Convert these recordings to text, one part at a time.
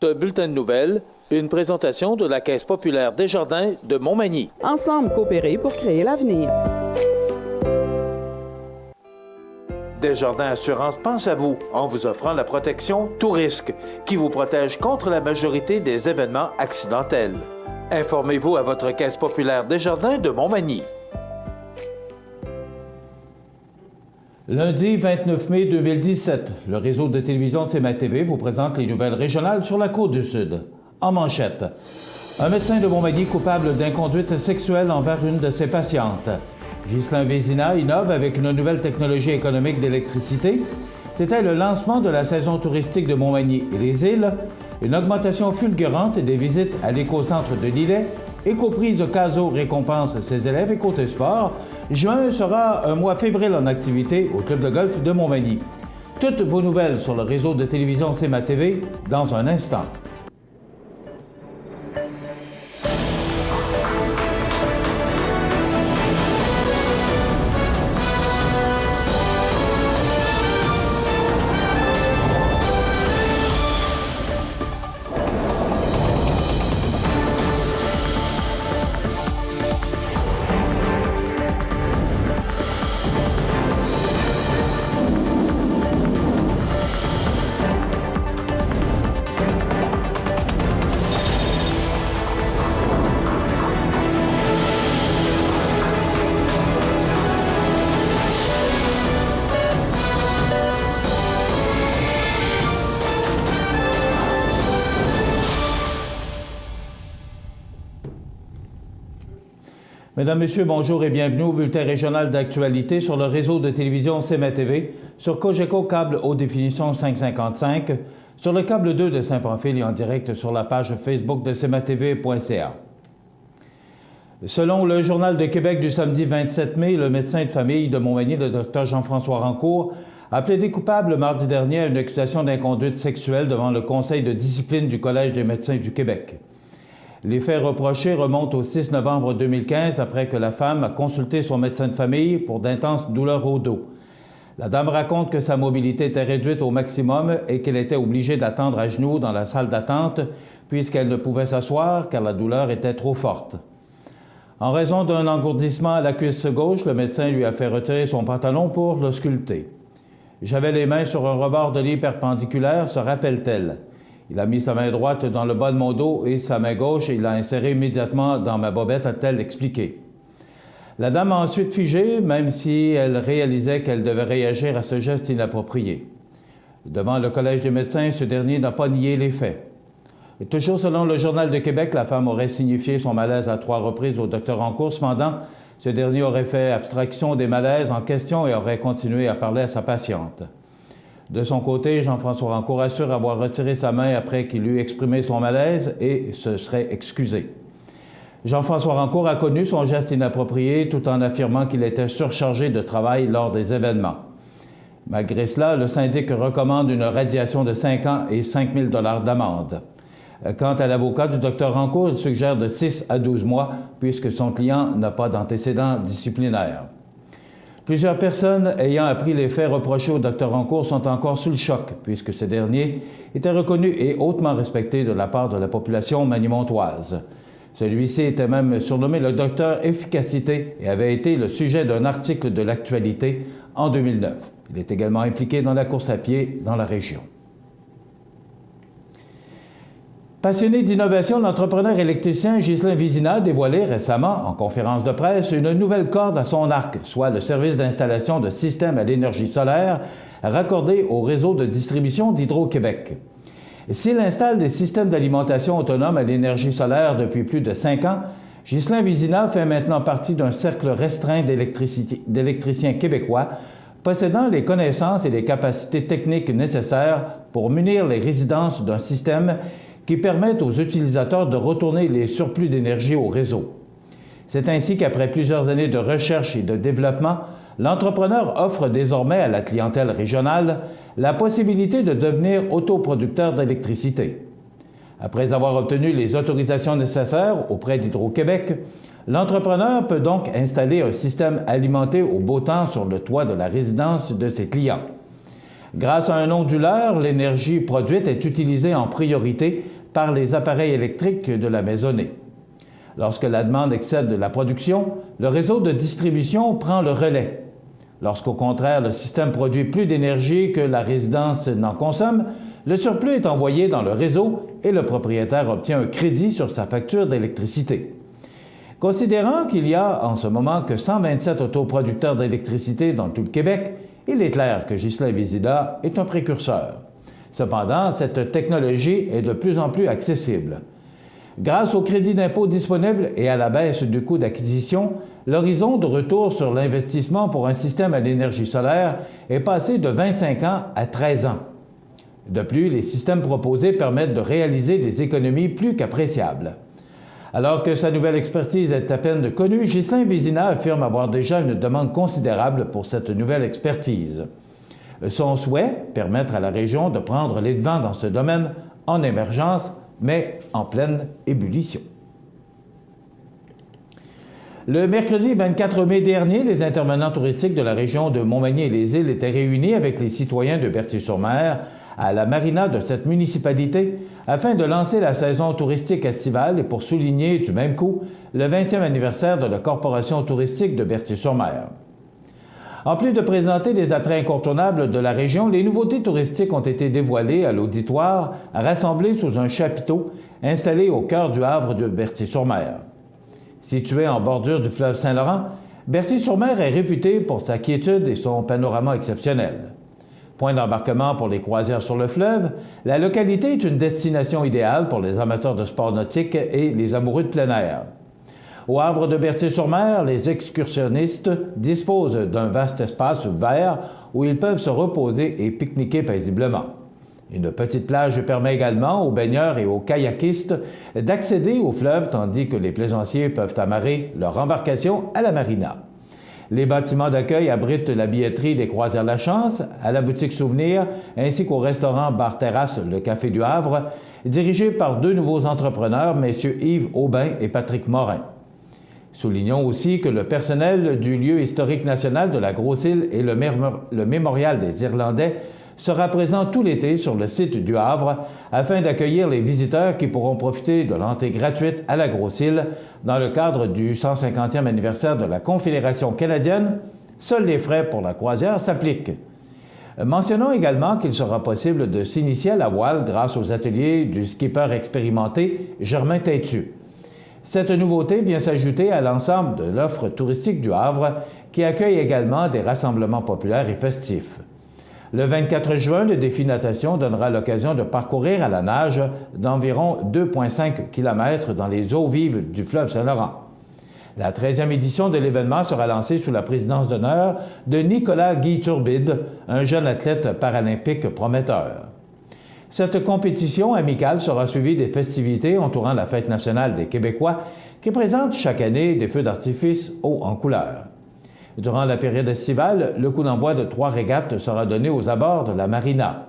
votre bulletin de nouvelles, une présentation de la Caisse populaire Desjardins de Montmagny. Ensemble coopérer pour créer l'avenir. Desjardins Assurance pense à vous en vous offrant la protection Tout risque, qui vous protège contre la majorité des événements accidentels. Informez-vous à votre Caisse populaire Desjardins de Montmagny. Lundi 29 mai 2017, le réseau de télévision CMA-TV vous présente les nouvelles régionales sur la Côte-du-Sud. En manchette, un médecin de Montmagny coupable d'inconduite sexuelle envers une de ses patientes. Ghislain Vézina innove avec une nouvelle technologie économique d'électricité. C'était le lancement de la saison touristique de Montmagny et les îles, une augmentation fulgurante des visites à l'écocentre de Lillet, Écoprise Caso récompense ses élèves et côté sport. Juin sera un mois fébrile en activité au club de golf de Montmagny. Toutes vos nouvelles sur le réseau de télévision CMA-TV dans un instant. Mesdames, Messieurs, bonjour et bienvenue au bulletin régional d'actualité sur le réseau de télévision CMA-TV, sur Cogeco câble haute définition 555, sur le câble 2 de Saint-Pamphile et en direct sur la page Facebook de cmatv.ca. Selon le Journal de Québec du samedi 27 mai, le médecin de famille de Montmagny, le Dr Jean-François Rancourt, a plaidé coupable mardi dernier à une accusation d'inconduite sexuelle devant le Conseil de discipline du Collège des médecins du Québec. Les faits reprochés remontent au 6 novembre 2015 après que la femme a consulté son médecin de famille pour d'intenses douleurs au dos. La dame raconte que sa mobilité était réduite au maximum et qu'elle était obligée d'attendre à genoux dans la salle d'attente puisqu'elle ne pouvait s'asseoir car la douleur était trop forte. En raison d'un engourdissement à la cuisse gauche, le médecin lui a fait retirer son pantalon pour l'ausculter. « J'avais les mains sur un rebord de lit perpendiculaire », se rappelle-t-elle. Il a mis sa main droite dans le bas de mon dos et sa main gauche, il l'a insérée immédiatement dans ma bobette, a-t-elle expliqué. La dame a ensuite figé, même si elle réalisait qu'elle devait réagir à ce geste inapproprié. Devant le Collège des médecins, ce dernier n'a pas nié les faits. Et toujours selon le Journal de Québec, la femme aurait signifié son malaise à 3 reprises au Dr Rancourt. Cependant, ce dernier aurait fait abstraction des malaises en question et aurait continué à parler à sa patiente. De son côté, Jean-François Rancourt assure avoir retiré sa main après qu'il eut exprimé son malaise et se serait excusé. Jean-François Rancourt a connu son geste inapproprié tout en affirmant qu'il était surchargé de travail lors des événements. Malgré cela, le syndic recommande une radiation de 5 ans et 5 000 $ d'amende. Quant à l'avocat du Dr Rancourt, il suggère de 6 à 12 mois puisque son client n'a pas d'antécédent disciplinaire. Plusieurs personnes ayant appris les faits reprochés au Dr Rancourt sont encore sous le choc, puisque ce dernier était reconnu et hautement respecté de la part de la population magny-montoise. Celui-ci était même surnommé le Docteur Efficacité et avait été le sujet d'un article de l'Actualité en 2009. Il est également impliqué dans la course à pied dans la région. Passionné d'innovation, l'entrepreneur électricien Ghislain Vézina a dévoilé récemment, en conférence de presse, une nouvelle corde à son arc, soit le service d'installation de systèmes à l'énergie solaire raccordés au réseau de distribution d'Hydro-Québec. S'il installe des systèmes d'alimentation autonomes à l'énergie solaire depuis plus de 5 ans, Ghislain Vézina fait maintenant partie d'un cercle restreint d'électriciens québécois possédant les connaissances et les capacités techniques nécessaires pour munir les résidences d'un système qui permettent aux utilisateurs de retourner les surplus d'énergie au réseau. C'est ainsi qu'après plusieurs années de recherche et de développement, l'entrepreneur offre désormais à la clientèle régionale la possibilité de devenir autoproducteur d'électricité. Après avoir obtenu les autorisations nécessaires auprès d'Hydro-Québec, l'entrepreneur peut donc installer un système alimenté au beau temps sur le toit de la résidence de ses clients. Grâce à un onduleur, l'énergie produite est utilisée en priorité par les appareils électriques de la maisonnée. Lorsque la demande excède la production, le réseau de distribution prend le relais. Lorsqu'au contraire le système produit plus d'énergie que la résidence n'en consomme, le surplus est envoyé dans le réseau et le propriétaire obtient un crédit sur sa facture d'électricité. Considérant qu'il y a en ce moment que 127 autoproducteurs d'électricité dans tout le Québec, il est clair que Ghislain Vézina est un précurseur. Cependant, cette technologie est de plus en plus accessible. Grâce au crédit d'impôt disponible et à la baisse du coût d'acquisition, l'horizon de retour sur l'investissement pour un système à l'énergie solaire est passé de 25 ans à 13 ans. De plus, les systèmes proposés permettent de réaliser des économies plus qu'appréciables. Alors que sa nouvelle expertise est à peine connue, Ghislain Vézina affirme avoir déjà une demande considérable pour cette nouvelle expertise. Son souhait, permettre à la région de prendre les devants dans ce domaine en émergence, mais en pleine ébullition. Le mercredi 24 mai dernier, les intervenants touristiques de la région de Montmagny-et-les-Îles étaient réunis avec les citoyens de Berthier-sur-Mer à la marina de cette municipalité afin de lancer la saison touristique estivale et pour souligner du même coup le 20e anniversaire de la Corporation touristique de Berthier-sur-Mer. En plus de présenter des attraits incontournables de la région, les nouveautés touristiques ont été dévoilées à l'auditoire, rassemblées sous un chapiteau installé au cœur du havre de Berthier-sur-Mer. Situé en bordure du fleuve Saint-Laurent, Berthier-sur-Mer est réputé pour sa quiétude et son panorama exceptionnel. Point d'embarquement pour les croisières sur le fleuve, la localité est une destination idéale pour les amateurs de sport nautique et les amoureux de plein air. Au havre de Berthier-sur-Mer, les excursionnistes disposent d'un vaste espace vert où ils peuvent se reposer et pique-niquer paisiblement. Une petite plage permet également aux baigneurs et aux kayakistes d'accéder au fleuve tandis que les plaisanciers peuvent amarrer leur embarcation à la marina. Les bâtiments d'accueil abritent la billetterie des Croisières La Chance, à la boutique Souvenir, ainsi qu'au restaurant bar-terrasse Le Café du Havre, dirigé par deux nouveaux entrepreneurs, messieurs Yves Aubin et Patrick Morin. Soulignons aussi que le personnel du lieu historique national de la Grosse-Île et le mémorial des Irlandais sera présent tout l'été sur le site du Havre afin d'accueillir les visiteurs qui pourront profiter de l'entrée gratuite à la Grosse-Île dans le cadre du 150e anniversaire de la Confédération canadienne. Seuls les frais pour la croisière s'appliquent. Mentionnons également qu'il sera possible de s'initier à la voile grâce aux ateliers du skipper expérimenté Germain Têtu. Cette nouveauté vient s'ajouter à l'ensemble de l'offre touristique du Havre qui accueille également des rassemblements populaires et festifs. Le 24 juin, le défi natation donnera l'occasion de parcourir à la nage d'environ 2,5 km dans les eaux vives du fleuve Saint-Laurent. La 13e édition de l'événement sera lancée sous la présidence d'honneur de Nicolas Guy Turbide, un jeune athlète paralympique prometteur. Cette compétition amicale sera suivie des festivités entourant la Fête nationale des Québécois qui présente chaque année des feux d'artifice haut en couleur. Durant la période estivale, le coup d'envoi de 3 régates sera donné aux abords de la marina.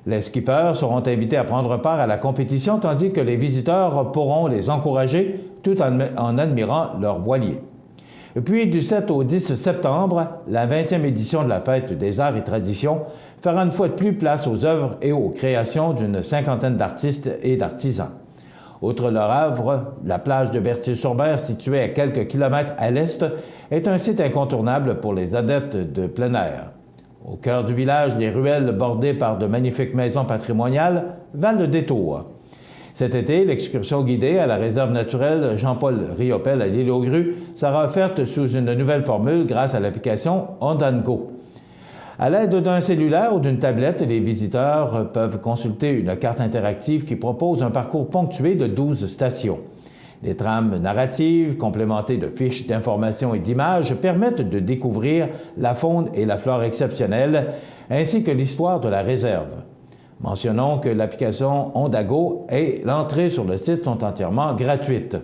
Les skippers seront invités à prendre part à la compétition tandis que les visiteurs pourront les encourager tout en admirant leurs voiliers. Puis, du 7 au 10 septembre, la 20e édition de la Fête des Arts et Traditions fera une fois de plus place aux œuvres et aux créations d'une cinquantaine d'artistes et d'artisans. Outre le Havre, la plage de Berthier-sur-Mer, située à quelques kilomètres à l'est, est un site incontournable pour les adeptes de plein air. Au cœur du village, les ruelles bordées par de magnifiques maisons patrimoniales valent le détour. Cet été, l'excursion guidée à la réserve naturelle Jean-Paul Riopel à l'île aux Grues sera offerte sous une nouvelle formule grâce à l'application Ondango. À l'aide d'un cellulaire ou d'une tablette, les visiteurs peuvent consulter une carte interactive qui propose un parcours ponctué de 12 stations. Des trames narratives, complémentées de fiches d'informations et d'images, permettent de découvrir la faune et la flore exceptionnelles, ainsi que l'histoire de la réserve. Mentionnons que l'application Ondango et l'entrée sur le site sont entièrement gratuites.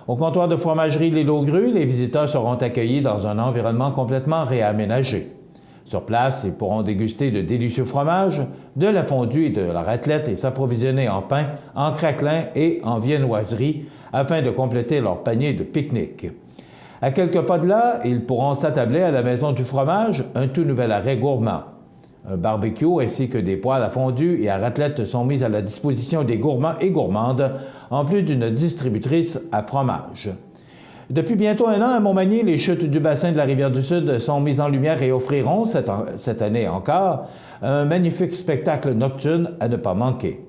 Au comptoir de fromagerie L'Île aux Grues, les visiteurs seront accueillis dans un environnement complètement réaménagé. Sur place, ils pourront déguster de délicieux fromages, de la fondue et de la raclette et s'approvisionner en pain, en craquelin et en viennoiserie afin de compléter leur panier de pique-nique. À quelques pas de là, ils pourront s'attabler à la Maison du fromage, un tout nouvel arrêt gourmand. Un barbecue ainsi que des poêles à fondue et à raclette sont mis à la disposition des gourmands et gourmandes, en plus d'une distributrice à fromage. Depuis bientôt un an, à Montmagny, les chutes du bassin de la Rivière-du-Sud sont mises en lumière et offriront, cette année encore, un magnifique spectacle nocturne à ne pas manquer.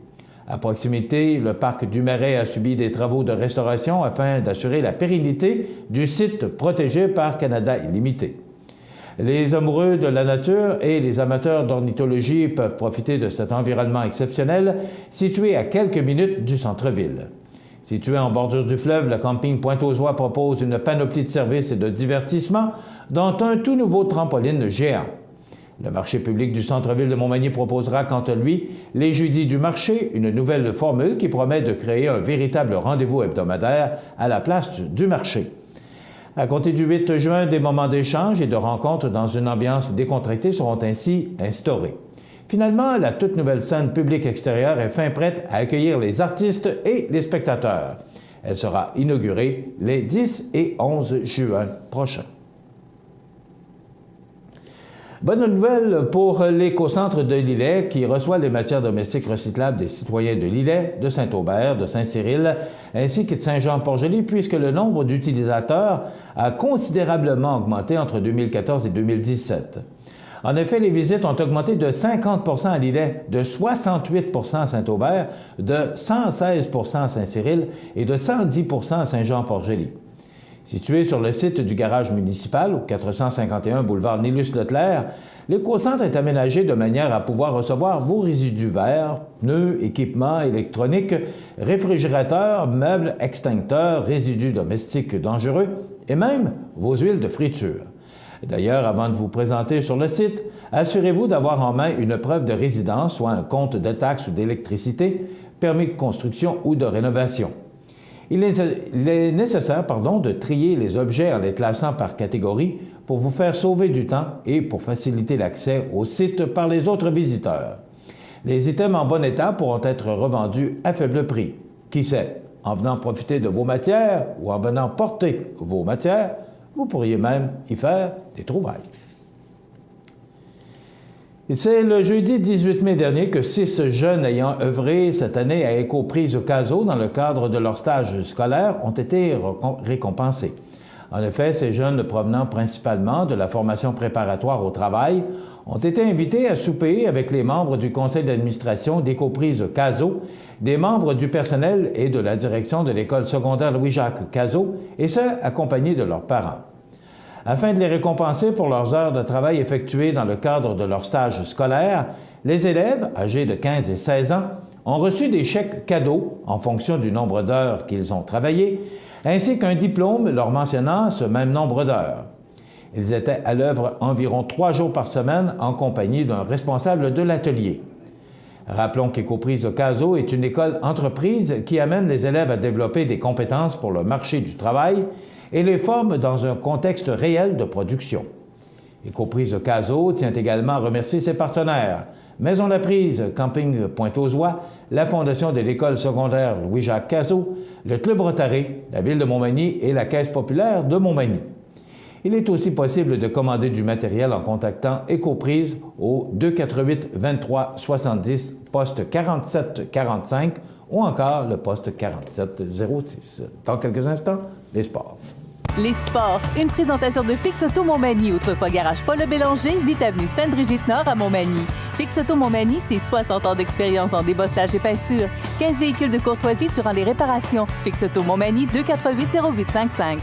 À proximité, le parc du Marais a subi des travaux de restauration afin d'assurer la pérennité du site protégé par Canada Illimité. Les amoureux de la nature et les amateurs d'ornithologie peuvent profiter de cet environnement exceptionnel situé à quelques minutes du centre-ville. Situé en bordure du fleuve, le camping Pointe-aux-Oies propose une panoplie de services et de divertissements, dont un tout nouveau trampoline géant. Le marché public du centre-ville de Montmagny proposera, quant à lui, les jeudis du marché, une nouvelle formule qui promet de créer un véritable rendez-vous hebdomadaire à la place du marché. À compter du 8 juin, des moments d'échange et de rencontres dans une ambiance décontractée seront ainsi instaurés. Finalement, la toute nouvelle scène publique extérieure est fin prête à accueillir les artistes et les spectateurs. Elle sera inaugurée les 10 et 11 juin prochains. Bonne nouvelle pour l'écocentre de Lillet qui reçoit les matières domestiques recyclables des citoyens de Lillet, de Saint-Aubert, de Saint-Cyril ainsi que de Saint-Jean-Port-Joli puisque le nombre d'utilisateurs a considérablement augmenté entre 2014 et 2017. En effet, les visites ont augmenté de 50 % à Lillet, de 68 % à Saint-Aubert, de 116 % à Saint-Cyril et de 110 % à Saint-Jean-Port-Joli. Situé sur le site du garage municipal, au 451 boulevard Nélus-Leclerc, l'écocentre est aménagé de manière à pouvoir recevoir vos résidus verts, pneus, équipements électroniques, réfrigérateurs, meubles, extincteurs, résidus domestiques dangereux et même vos huiles de friture. D'ailleurs, avant de vous présenter sur le site, assurez-vous d'avoir en main une preuve de résidence, soit un compte de taxes ou d'électricité, permis de construction ou de rénovation. Il est nécessaire de trier les objets en les classant par catégorie pour vous faire sauver du temps et pour faciliter l'accès au site par les autres visiteurs. Les items en bon état pourront être revendus à faible prix. Qui sait, en venant profiter de vos matières ou en venant porter vos matières, vous pourriez même y faire des trouvailles. C'est le jeudi 18 mai dernier que 6 jeunes ayant œuvré cette année à Écoprise Caso dans le cadre de leur stage scolaire ont été récompensés. En effet, ces jeunes provenant principalement de la formation préparatoire au travail ont été invités à souper avec les membres du conseil d'administration d'Écoprise Caso, des membres du personnel et de la direction de l'école secondaire Louis-Jacques Caso, et ce, accompagnés de leurs parents. Afin de les récompenser pour leurs heures de travail effectuées dans le cadre de leur stage scolaire, les élèves, âgés de 15 et 16 ans, ont reçu des chèques cadeaux en fonction du nombre d'heures qu'ils ont travaillé, ainsi qu'un diplôme leur mentionnant ce même nombre d'heures. Ils étaient à l'œuvre environ 3 jours par semaine en compagnie d'un responsable de l'atelier. Rappelons qu'Écoprise Caso est une école entreprise qui amène les élèves à développer des compétences pour le marché du travail et les forme dans un contexte réel de production. Écoprise Caso tient également à remercier ses partenaires, Maison La Prise, Camping Pointe-aux-Oies, la Fondation de l'École secondaire Louis-Jacques Caso, le Club Rotary, la Ville de Montmagny et la Caisse populaire de Montmagny. Il est aussi possible de commander du matériel en contactant Écoprise au 248 23 70, poste 47 45 ou encore le poste 47 06. Dans quelques instants, les sports. Les sports, une présentation de Fix Auto Montmagny, autrefois garage Paul Bélanger, 8 avenue Sainte-Brigitte-Nord à Montmagny. Fix Auto Montmagny, c'est 60 ans d'expérience en débosselage et peinture. 15 véhicules de courtoisie durant les réparations. Fix Auto Montmagny, 248 0855.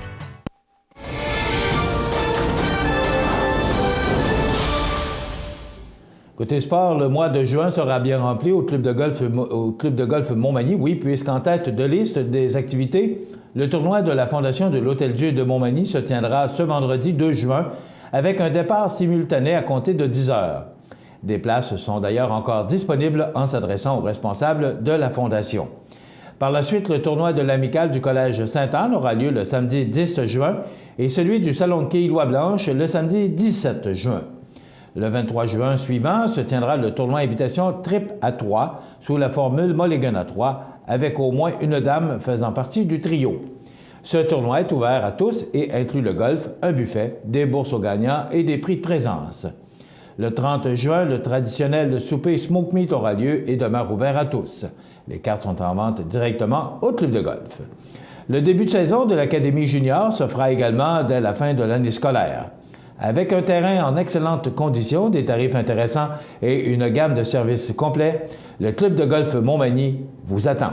Côté sport, le mois de juin sera bien rempli au Club de golf Montmagny, oui, puisqu'en tête de liste des activités, le tournoi de la Fondation de l'Hôtel-Dieu de Montmagny se tiendra ce vendredi 2 juin avec un départ simultané à compter de 10 heures. Des places sont d'ailleurs encore disponibles en s'adressant aux responsables de la Fondation. Par la suite, le tournoi de l'Amicale du Collège Sainte-Anne aura lieu le samedi 10 juin et celui du Salon de quilles Loi-Blanche le samedi 17 juin. Le 23 juin suivant se tiendra le tournoi Invitation Trip à 3 sous la formule Mulligan à 3 avec au moins une dame faisant partie du trio. Ce tournoi est ouvert à tous et inclut le golf, un buffet, des bourses aux gagnants et des prix de présence. Le 30 juin, le traditionnel souper Smoke Meat aura lieu et demeure ouvert à tous. Les cartes sont en vente directement au club de golf. Le début de saison de l'Académie junior se fera également dès la fin de l'année scolaire. Avec un terrain en excellentes conditions, des tarifs intéressants et une gamme de services complets, le club de golf Montmagny vous attend.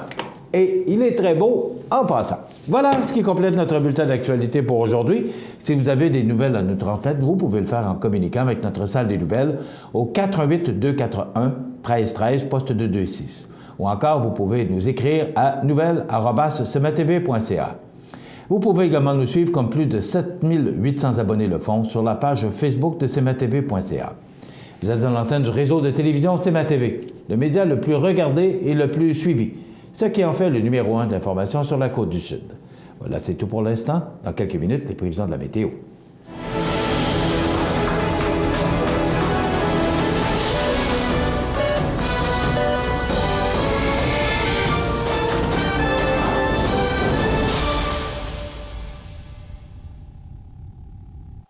Et il est très beau en passant. Voilà ce qui complète notre bulletin d'actualité pour aujourd'hui. Si vous avez des nouvelles à nous transmettre, vous pouvez le faire en communiquant avec notre salle des nouvelles au 418-241-1313, poste 226. Ou encore, vous pouvez nous écrire à nouvelles@cmatv.ca. Vous pouvez également nous suivre comme plus de 7800 abonnés le font sur la page Facebook de cmatv.ca. Vous êtes dans l'antenne du réseau de télévision CMA-TV, le média le plus regardé et le plus suivi, ce qui en fait le numéro 1 de l'information sur la Côte-du-Sud. Voilà, c'est tout pour l'instant. Dans quelques minutes, les prévisions de la météo.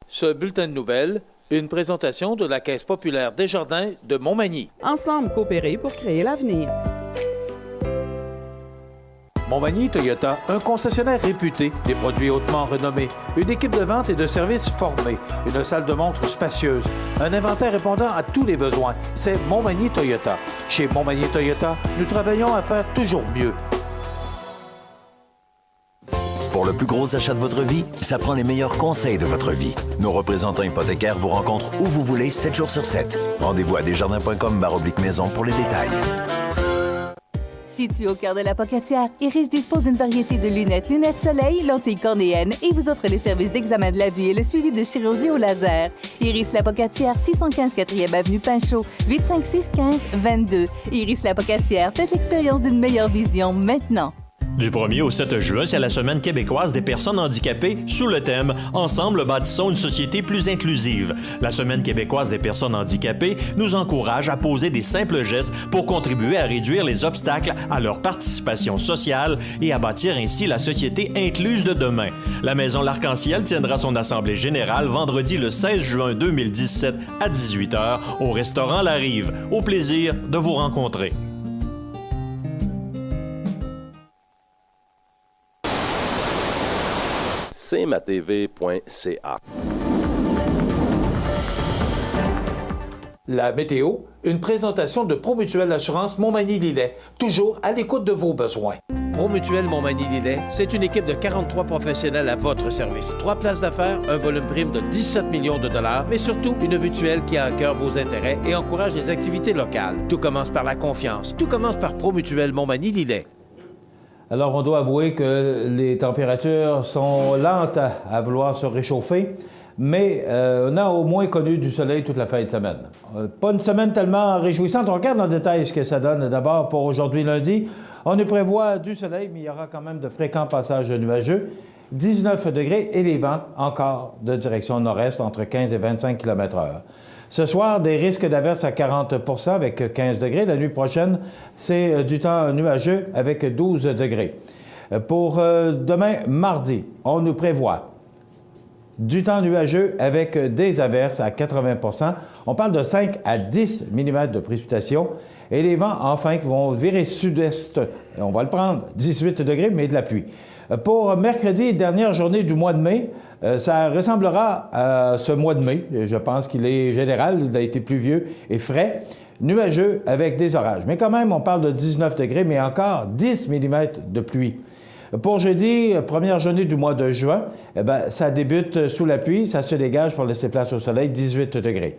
Ce bulletin de nouvelles, une présentation de la Caisse populaire Desjardins de Montmagny. Ensemble coopérer pour créer l'avenir. Montmagny Toyota, un concessionnaire réputé, des produits hautement renommés, une équipe de vente et de services formée, une salle de montre spacieuse, un inventaire répondant à tous les besoins. C'est Montmagny Toyota. Chez Montmagny Toyota, nous travaillons à faire toujours mieux. Pour le plus gros achat de votre vie, ça prend les meilleurs conseils de votre vie. Nos représentants hypothécaires vous rencontrent où vous voulez, 7 jours sur 7. Rendez-vous à desjardins.com/maison pour les détails. Situé au cœur de la Pocatière, Iris dispose d'une variété de lunettes soleil, lentilles cornéennes et vous offre les services d'examen de la vue et le suivi de chirurgie au laser. Iris la Pocatière, 615 4e avenue Pinchot, 856-15-22. Iris la Pocatière, faites l'expérience d'une meilleure vision maintenant. Du 1er au 7 juin, c'est la Semaine québécoise des personnes handicapées sous le thème « Ensemble, bâtissons une société plus inclusive ». La Semaine québécoise des personnes handicapées nous encourage à poser des simples gestes pour contribuer à réduire les obstacles à leur participation sociale et à bâtir ainsi la société incluse de demain. La Maison L'Arc-en-Ciel tiendra son assemblée générale vendredi le 16 juin 2017 à 18h au restaurant La Rive. Au plaisir de vous rencontrer. cmatv.ca. La météo, une présentation de Promutuelle Assurance Montmagny-Lillet, toujours à l'écoute de vos besoins. Promutuelle Montmagny-Lillet, c'est une équipe de 43 professionnels à votre service. 3 places d'affaires, un volume prime de 17 millions de dollars, mais surtout une mutuelle qui a à cœur vos intérêts et encourage les activités locales. Tout commence par la confiance. Tout commence par Promutuelle Montmagny-Lillet. Alors, on doit avouer que les températures sont lentes à vouloir se réchauffer, mais on a au moins connu du soleil toute la fin de semaine. Pas une semaine tellement réjouissante. On regarde en détail ce que ça donne. D'abord, pour aujourd'hui lundi, on nous prévoit du soleil, mais il y aura quand même de fréquents passages nuageux. 19 degrés et les vents encore de direction nord-est entre 15 et 25 km/h. Ce soir, des risques d'averses à 40 % avec 15 degrés. La nuit prochaine, c'est du temps nuageux avec 12 degrés. Pour demain, mardi, on nous prévoit du temps nuageux avec des averses à 80 %. On parle de 5 à 10 mm de précipitations. Et les vents, enfin, qui vont virer sud-est. On va le prendre, 18 degrés, mais de la pluie. Pour mercredi, dernière journée du mois de mai, ça ressemblera à ce mois de mai. Je pense qu'il est général, il a été pluvieux et frais, nuageux avec des orages. Mais quand même, on parle de 19 degrés, mais encore 10 mm de pluie. Pour jeudi, première journée du mois de juin, ça débute sous la pluie, ça se dégage pour laisser place au soleil, 18 degrés.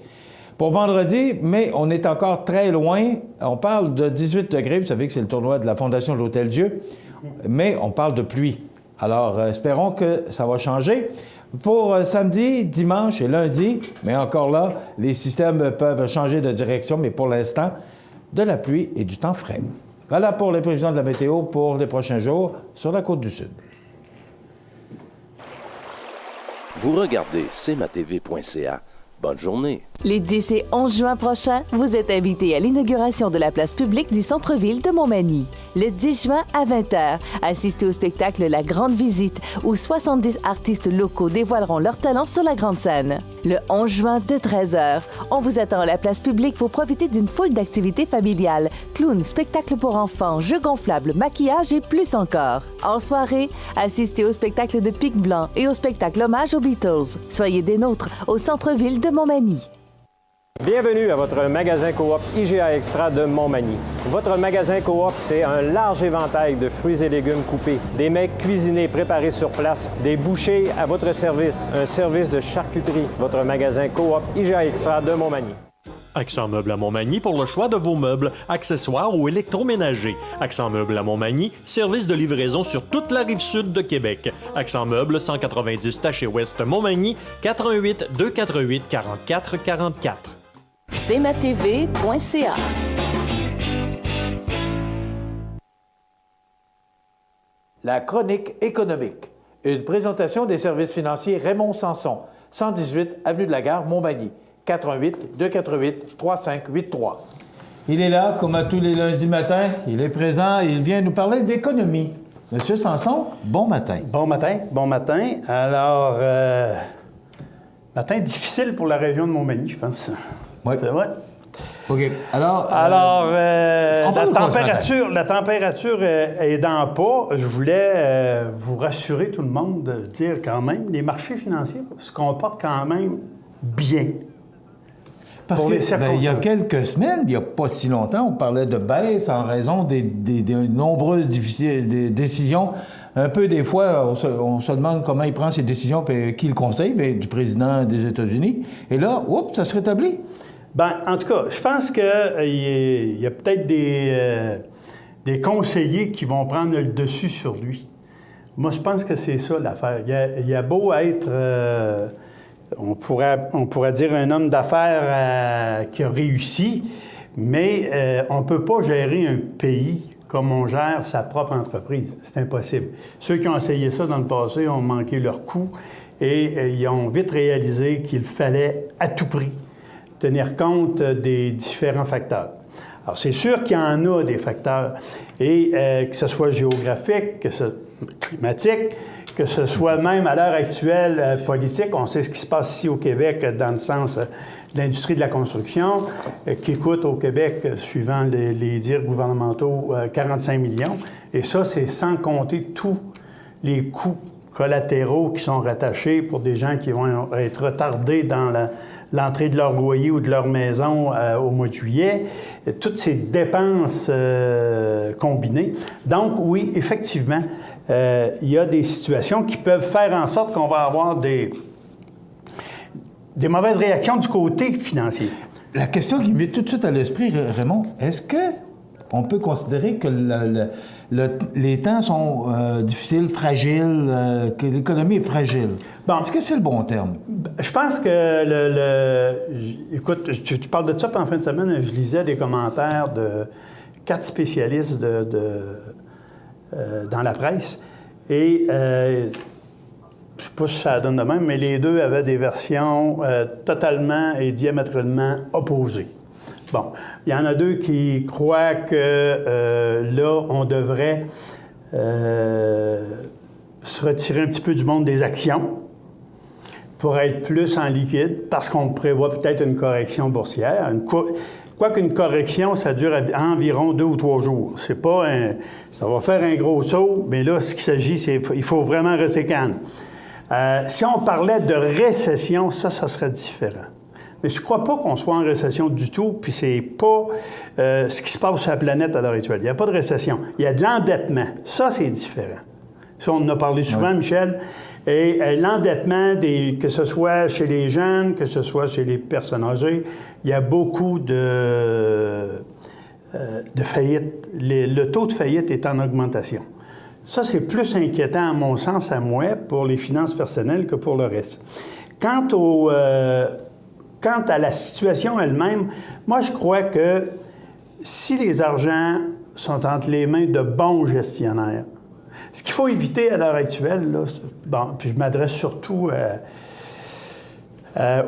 Pour vendredi, mais on est encore très loin. On parle de 18 degrés. Vous savez que c'est le tournoi de la Fondation de l'Hôtel-Dieu. Mais on parle de pluie. Alors, espérons que ça va changer. Pour samedi, dimanche et lundi, mais encore là, les systèmes peuvent changer de direction, mais pour l'instant, de la pluie et du temps frais. Voilà pour les prévisions de la météo pour les prochains jours sur la Côte-du-Sud. Vous regardez cmatv.ca. Bonne journée. Les 10 et 11 juin prochains, vous êtes invités à l'inauguration de la place publique du centre-ville de Montmagny. Le 10 juin à 20h, assistez au spectacle La Grande Visite, où 70 artistes locaux dévoileront leurs talents sur la grande scène. Le 11 juin de 13h, on vous attend à la place publique pour profiter d'une foule d'activités familiales, clowns, spectacles pour enfants, jeux gonflables, maquillage et plus encore. En soirée, assistez au spectacle de Pic Blanc et au spectacle hommage aux Beatles. Soyez des nôtres au centre-ville de Montmagny. Bienvenue à votre magasin Coop IGA Extra de Montmagny. Votre magasin Coop, c'est un large éventail de fruits et légumes coupés, des mets cuisinés préparés sur place, des bouchées à votre service, un service de charcuterie. Votre magasin Coop IGA Extra de Montmagny. Accent Meubles à Montmagny pour le choix de vos meubles, accessoires ou électroménagers. Accent Meubles à Montmagny, service de livraison sur toute la rive sud de Québec. Accent Meubles, 190 Taché-Ouest Montmagny, 418 248 44 44. cmatv.ca. La chronique économique. Une présentation des services financiers Raymond Sanson, 118 Avenue de la Gare, Montmagny, 418-248-3583. Il est là, comme à tous les lundis matins. Il est présent et il vient nous parler d'économie. Monsieur Sanson, bon matin. Bon matin, bon matin. Alors, matin difficile pour la région de Montmagny, je pense. Oui. C'est vrai. OK. Alors, la température est dans le pas. Je voulais vous rassurer tout le monde, de dire quand même, les marchés financiers se comportent quand même bien. parce qu'il y a quelques semaines, il n'y a pas si longtemps, on parlait de baisse en raison des nombreuses décisions. Un peu, des fois, on se demande comment il prend ces décisions et qui le conseille, bien, du président des États-Unis. Et là, oups, ça se rétablit. Bien, en tout cas, je pense qu'il y a peut-être des conseillers qui vont prendre le dessus sur lui. Moi, je pense que c'est ça l'affaire. Il a beau être, on pourrait dire, un homme d'affaires qui a réussi, mais on ne peut pas gérer un pays comme on gère sa propre entreprise. C'est impossible. Ceux qui ont essayé ça dans le passé ont manqué leur coup et ils ont vite réalisé qu'il fallait à tout prix tenir compte des différents facteurs. Alors, c'est sûr qu'il y en a des facteurs, et que ce soit géographique, que ce soit climatique, que ce soit même à l'heure actuelle politique. On sait ce qui se passe ici au Québec dans le sens de l'industrie de la construction, qui coûte au Québec, suivant les dires gouvernementaux, 45 millions. Et ça, c'est sans compter tous les coûts collatéraux qui sont rattachés pour des gens qui vont être retardés dans l'entrée de leur loyer ou de leur maison au mois de juillet, toutes ces dépenses combinées. Donc, oui, effectivement, il y a des situations qui peuvent faire en sorte qu'on va avoir des mauvaises réactions du côté financier. La question qui me vient tout de suite à l'esprit, Raymond, est-ce qu'on peut considérer que les temps sont difficiles, fragiles, que l'économie est fragile? Bon. Est-ce que c'est le bon terme? Je pense que écoute, tu parles de ça en fin de semaine, je lisais des commentaires de 4 spécialistes dans la presse. Et je ne sais pas si ça donne de même, mais les deux avaient des versions totalement et diamétralement opposées. Bon, il y en a deux qui croient que là, on devrait se retirer un petit peu du monde des actions pour être plus en liquide, parce qu'on prévoit peut-être une correction boursière. Quoiqu'une correction, ça dure environ 2 ou 3 jours. C'est pas ça va faire un gros saut, mais là, ce qu'il s'agit, c'est qu'il faut vraiment rester calme. Si on parlait de récession, ça serait différent. Mais je ne crois pas qu'on soit en récession du tout, puis c'est pas ce qui se passe sur la planète à l'heure actuelle. Il n'y a pas de récession. Il y a de l'endettement. Ça, c'est différent. Ça, on en a parlé souvent, Michel. Et l'endettement, que ce soit chez les jeunes, que ce soit chez les personnes âgées, il y a beaucoup de faillites. Le taux de faillite est en augmentation. Ça, c'est plus inquiétant, à mon sens, à moi, pour les finances personnelles que pour le reste. Quant à la situation elle-même, moi, je crois que si les argents sont entre les mains de bons gestionnaires, ce qu'il faut éviter à l'heure actuelle, là, bon, puis je m'adresse surtout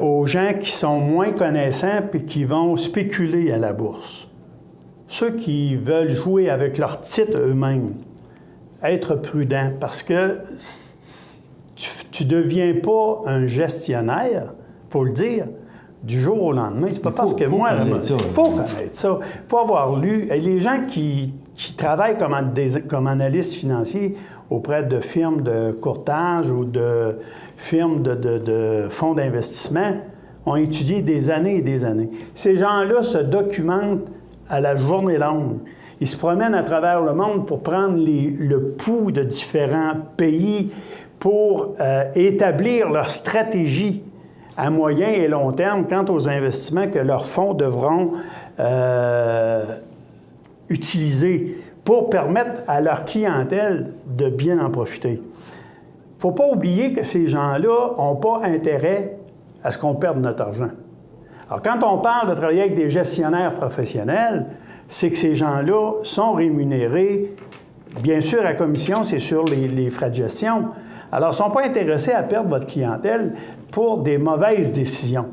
aux gens qui sont moins connaissants et qui vont spéculer à la bourse. Ceux qui veulent jouer avec leurs titres eux-mêmes, être prudent parce que tu ne deviens pas un gestionnaire, il faut le dire, du jour au lendemain. C'est pas parce que moi... Il faut connaître ça. Il faut avoir lu... Et les gens qui travaillent comme analystes financiers auprès de firmes de courtage ou de firmes de fonds d'investissement ont étudié des années et des années. Ces gens-là se documentent à la journée longue. Ils se promènent à travers le monde pour prendre le pouls de différents pays pour établir leur stratégie à moyen et long terme quant aux investissements que leurs fonds devront utiliser pour permettre à leur clientèle de bien en profiter. Il ne faut pas oublier que ces gens-là n'ont pas intérêt à ce qu'on perde notre argent. Alors, quand on parle de travailler avec des gestionnaires professionnels, c'est que ces gens-là sont rémunérés, bien sûr, à commission, c'est sur les frais de gestion. Alors, ils ne sont pas intéressés à perdre votre clientèle pour des mauvaises décisions.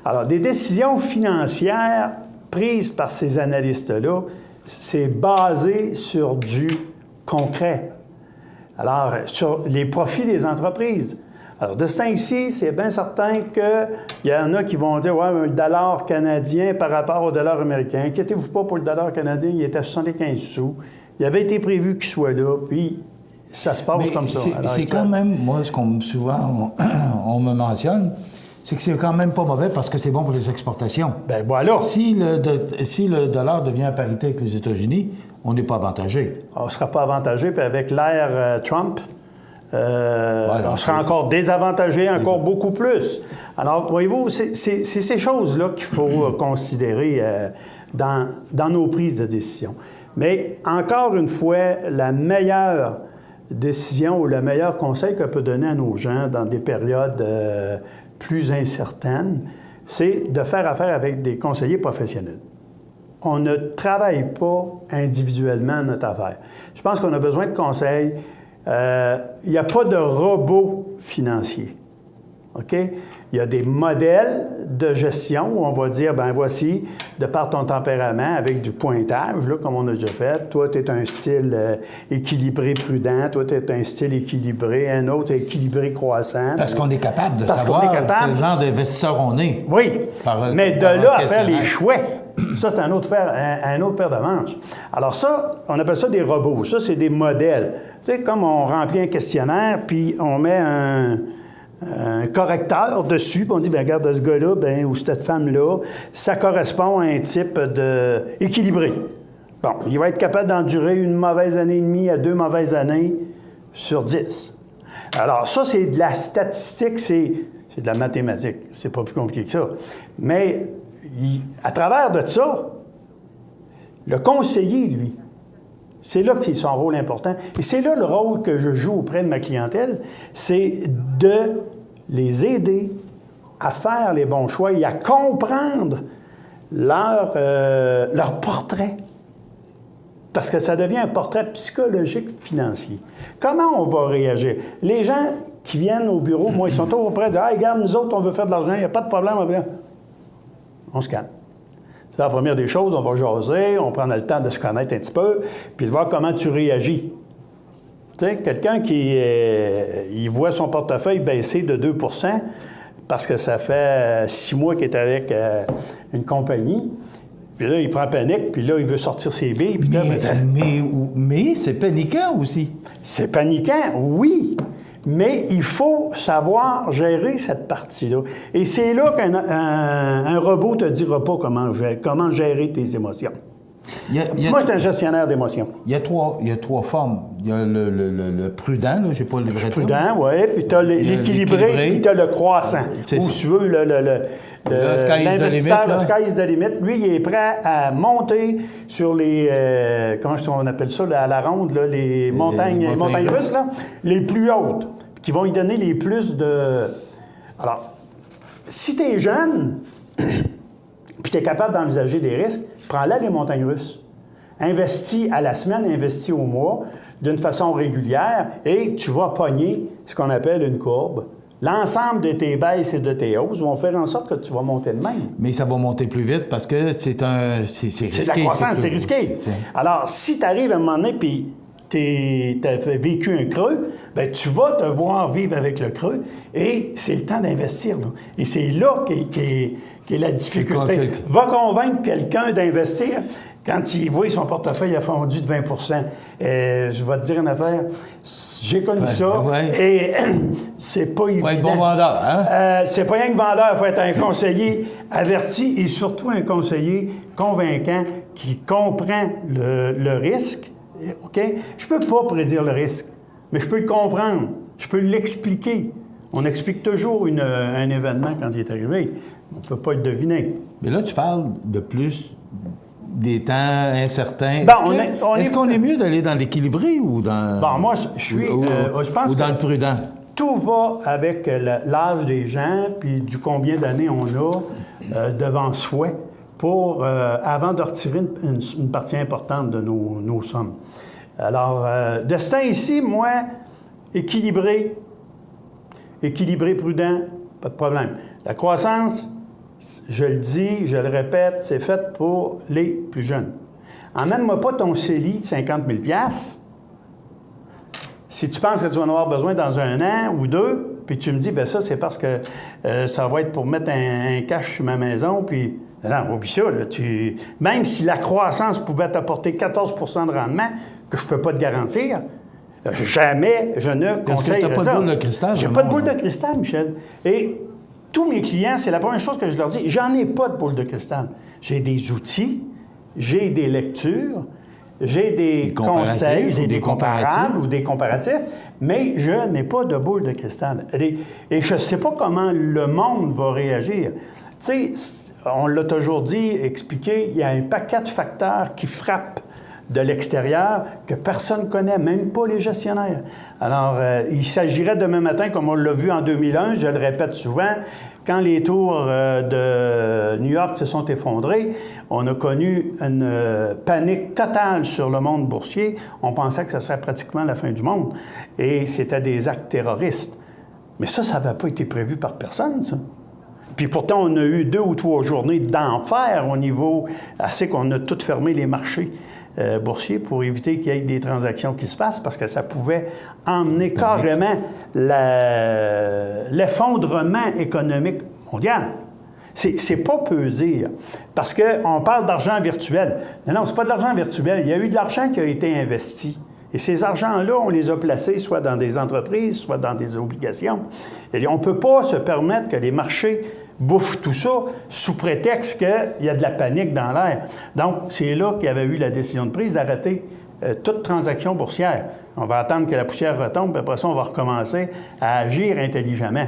Alors, des décisions financières prises par ces analystes-là, c'est basé sur du concret. Alors, sur les profits des entreprises. Alors, de ce temps-ci, c'est bien certain qu'il y en a qui vont dire « Ouais, un dollar canadien par rapport au dollar américain. Inquiétez-vous pas pour le dollar canadien, il est à 75 sous. Il avait été prévu qu'il soit là, puis ça se passe comme ça. » C'est quand même, moi, ce qu'on souvent on me mentionne, c'est que c'est quand même pas mauvais parce que c'est bon pour les exportations. Bien, voilà. Si le dollar devient à parité avec les États-Unis, on n'est pas avantagé. On ne sera pas avantagé, puis avec l'ère Trump, on sera encore désavantagé, encore beaucoup plus. Alors, voyez-vous, c'est ces choses-là qu'il faut considérer dans nos prises de décision. Mais encore une fois, la meilleure décision ou le meilleur conseil qu'on peut donner à nos gens dans des périodes plus incertaines, c'est de faire affaire avec des conseillers professionnels. On ne travaille pas individuellement notre affaire. Je pense qu'on a besoin de conseils. Il n'y a pas de robot financier. OK? Il y a des modèles de gestion où on va dire, ben voici, de par ton tempérament, avec du pointage, là, comme on a déjà fait, toi, tu es un style équilibré prudent, toi, tu es un style équilibré, un autre équilibré croissant. Parce qu'on est capable de savoir quel genre d'investisseur on est. Oui, mais de là à faire les choix, ça, c'est un autre paire de manches. Alors ça, on appelle ça des robots. Ça, c'est des modèles. Tu sais, comme on remplit un questionnaire, puis on met un correcteur dessus, puis on dit, bien, regarde, ce gars-là, ou cette femme-là, ça correspond à un type équilibré. Bon, il va être capable d'endurer une mauvaise année et demie à 2 mauvaises années sur 10. Alors, ça, c'est de la statistique, c'est de la mathématique. C'est pas plus compliqué que ça. Mais, à travers de ça, le conseiller, lui, c'est là que c'est son rôle important. Et c'est là le rôle que je joue auprès de ma clientèle, c'est de les aider à faire les bons choix et à comprendre leur portrait. Parce que ça devient un portrait psychologique financier. Comment on va réagir? Les gens qui viennent au bureau, moi, ils sont toujours prêts à dire « Hey, regarde, nous autres, on veut faire de l'argent, il n'y a pas de problème. » On se calme. C'est la première des choses, on va jaser, on prend le temps de se connaître un petit peu, puis de voir comment tu réagis. Tu sais, quelqu'un qui il voit son portefeuille baisser de 2 % parce que ça fait 6 mois qu'il est avec une compagnie, puis là, il prend panique, puis là, il veut sortir ses billes. Puis mais c'est paniquant aussi. C'est paniquant, oui. Mais il faut savoir gérer cette partie-là. Et c'est là qu'un robot ne te dira pas comment gérer tes émotions. Moi, je suis un gestionnaire d'émotions. Il y a trois formes. Il y a le prudent, là, j'ai pas le vrai terme. Prudent, oui. Puis tu as l'équilibré, puis tu as le croissant. Ou si tu veux, l'investisseur, le sky is the limit. Lui, il est prêt à monter sur les... comment on appelle ça, à la ronde, là, les montagnes russes, là, les plus hautes, qui vont lui donner les plus de... Alors, si tu es jeune, puis tu es capable d'envisager des risques, prends-la les montagnes russes. Investis à la semaine, investis au mois, d'une façon régulière, et tu vas pogner ce qu'on appelle une courbe, l'ensemble de tes baisses et de tes hausses vont faire en sorte que tu vas monter de même. Mais ça va monter plus vite parce que c'est risqué. C'est de la croissance, c'est risqué. Alors, si tu arrives à un moment donné puis tu as vécu un creux, bien, tu vas devoir vivre avec le creux et c'est le temps d'investir. Là. Et c'est là qu'est la difficulté. Va convaincre quelqu'un d'investir quand il voit son portefeuille a fondu de 20 je vais te dire une affaire, j'ai connu ça et c'est pas évident. Faut être bon vendeur, hein? C'est pas rien que vendeur, il faut être un conseiller averti et surtout un conseiller convaincant qui comprend le risque. OK? Je peux pas prédire le risque, mais je peux le comprendre. Je peux l'expliquer. On explique toujours un événement quand il est arrivé. On ne peut pas le deviner. Mais là, tu parles de plus des temps incertains. Est-ce qu'on est mieux d'aller dans l'équilibré ou dans... Bon, moi, je pense dans le prudent. Tout va avec l'âge des gens puis du combien d'années on a devant soi pour, avant de retirer une partie importante de nos sommes. Alors, de ce temps-ci, moi, équilibré, prudent, pas de problème. La croissance, je le dis, je le répète, c'est fait pour les plus jeunes. Emmène-moi pas ton CELI de 50 000 $. Si tu penses que tu vas en avoir besoin dans 1 an ou 2, puis tu me dis, bien ça, c'est parce que ça va être pour mettre un cash sur ma maison, puis... Non, oublie ça, là, même si la croissance pouvait t'apporter 14 % de rendement, que je ne peux pas te garantir, jamais je ne conseille ça. Tu n'as pas de boule de cristal? J'ai pas de boule de cristal, Michel. Et tous mes clients, c'est la première chose que je leur dis, j'en ai pas de boule de cristal. J'ai des outils, j'ai des lectures, j'ai des conseils, j'ai des comparables ou des comparatifs, mais je n'ai pas de boule de cristal. Et je ne sais pas comment le monde va réagir. Tu sais, on l'a toujours dit, expliqué, il y a un paquet de facteurs qui frappent de l'extérieur que personne ne connaît, même pas les gestionnaires. Alors, il s'agirait demain matin, comme on l'a vu en 2001, je le répète souvent, quand les tours de New York se sont effondrés, on a connu une panique totale sur le monde boursier. On pensait que ce serait pratiquement la fin du monde. Et c'était des actes terroristes. Mais ça n'avait pas été prévu par personne, ça. Puis pourtant, on a eu 2 ou 3 journées d'enfer au niveau... assez qu'on a tout fermé les marchés boursiers pour éviter qu'il y ait des transactions qui se fassent parce que ça pouvait emmener carrément l'effondrement économique mondial. C'est pas peu dire. Parce qu'on parle d'argent virtuel. Non, c'est pas de l'argent virtuel. Il y a eu de l'argent qui a été investi. Et ces argents-là, on les a placés soit dans des entreprises, soit dans des obligations. Et on ne peut pas se permettre que les marchés bouffent tout ça sous prétexte qu'il y a de la panique dans l'air. Donc, c'est là qu'il y avait eu la décision de prise d'arrêter toute transaction boursière. On va attendre que la poussière retombe, puis après ça, on va recommencer à agir intelligemment.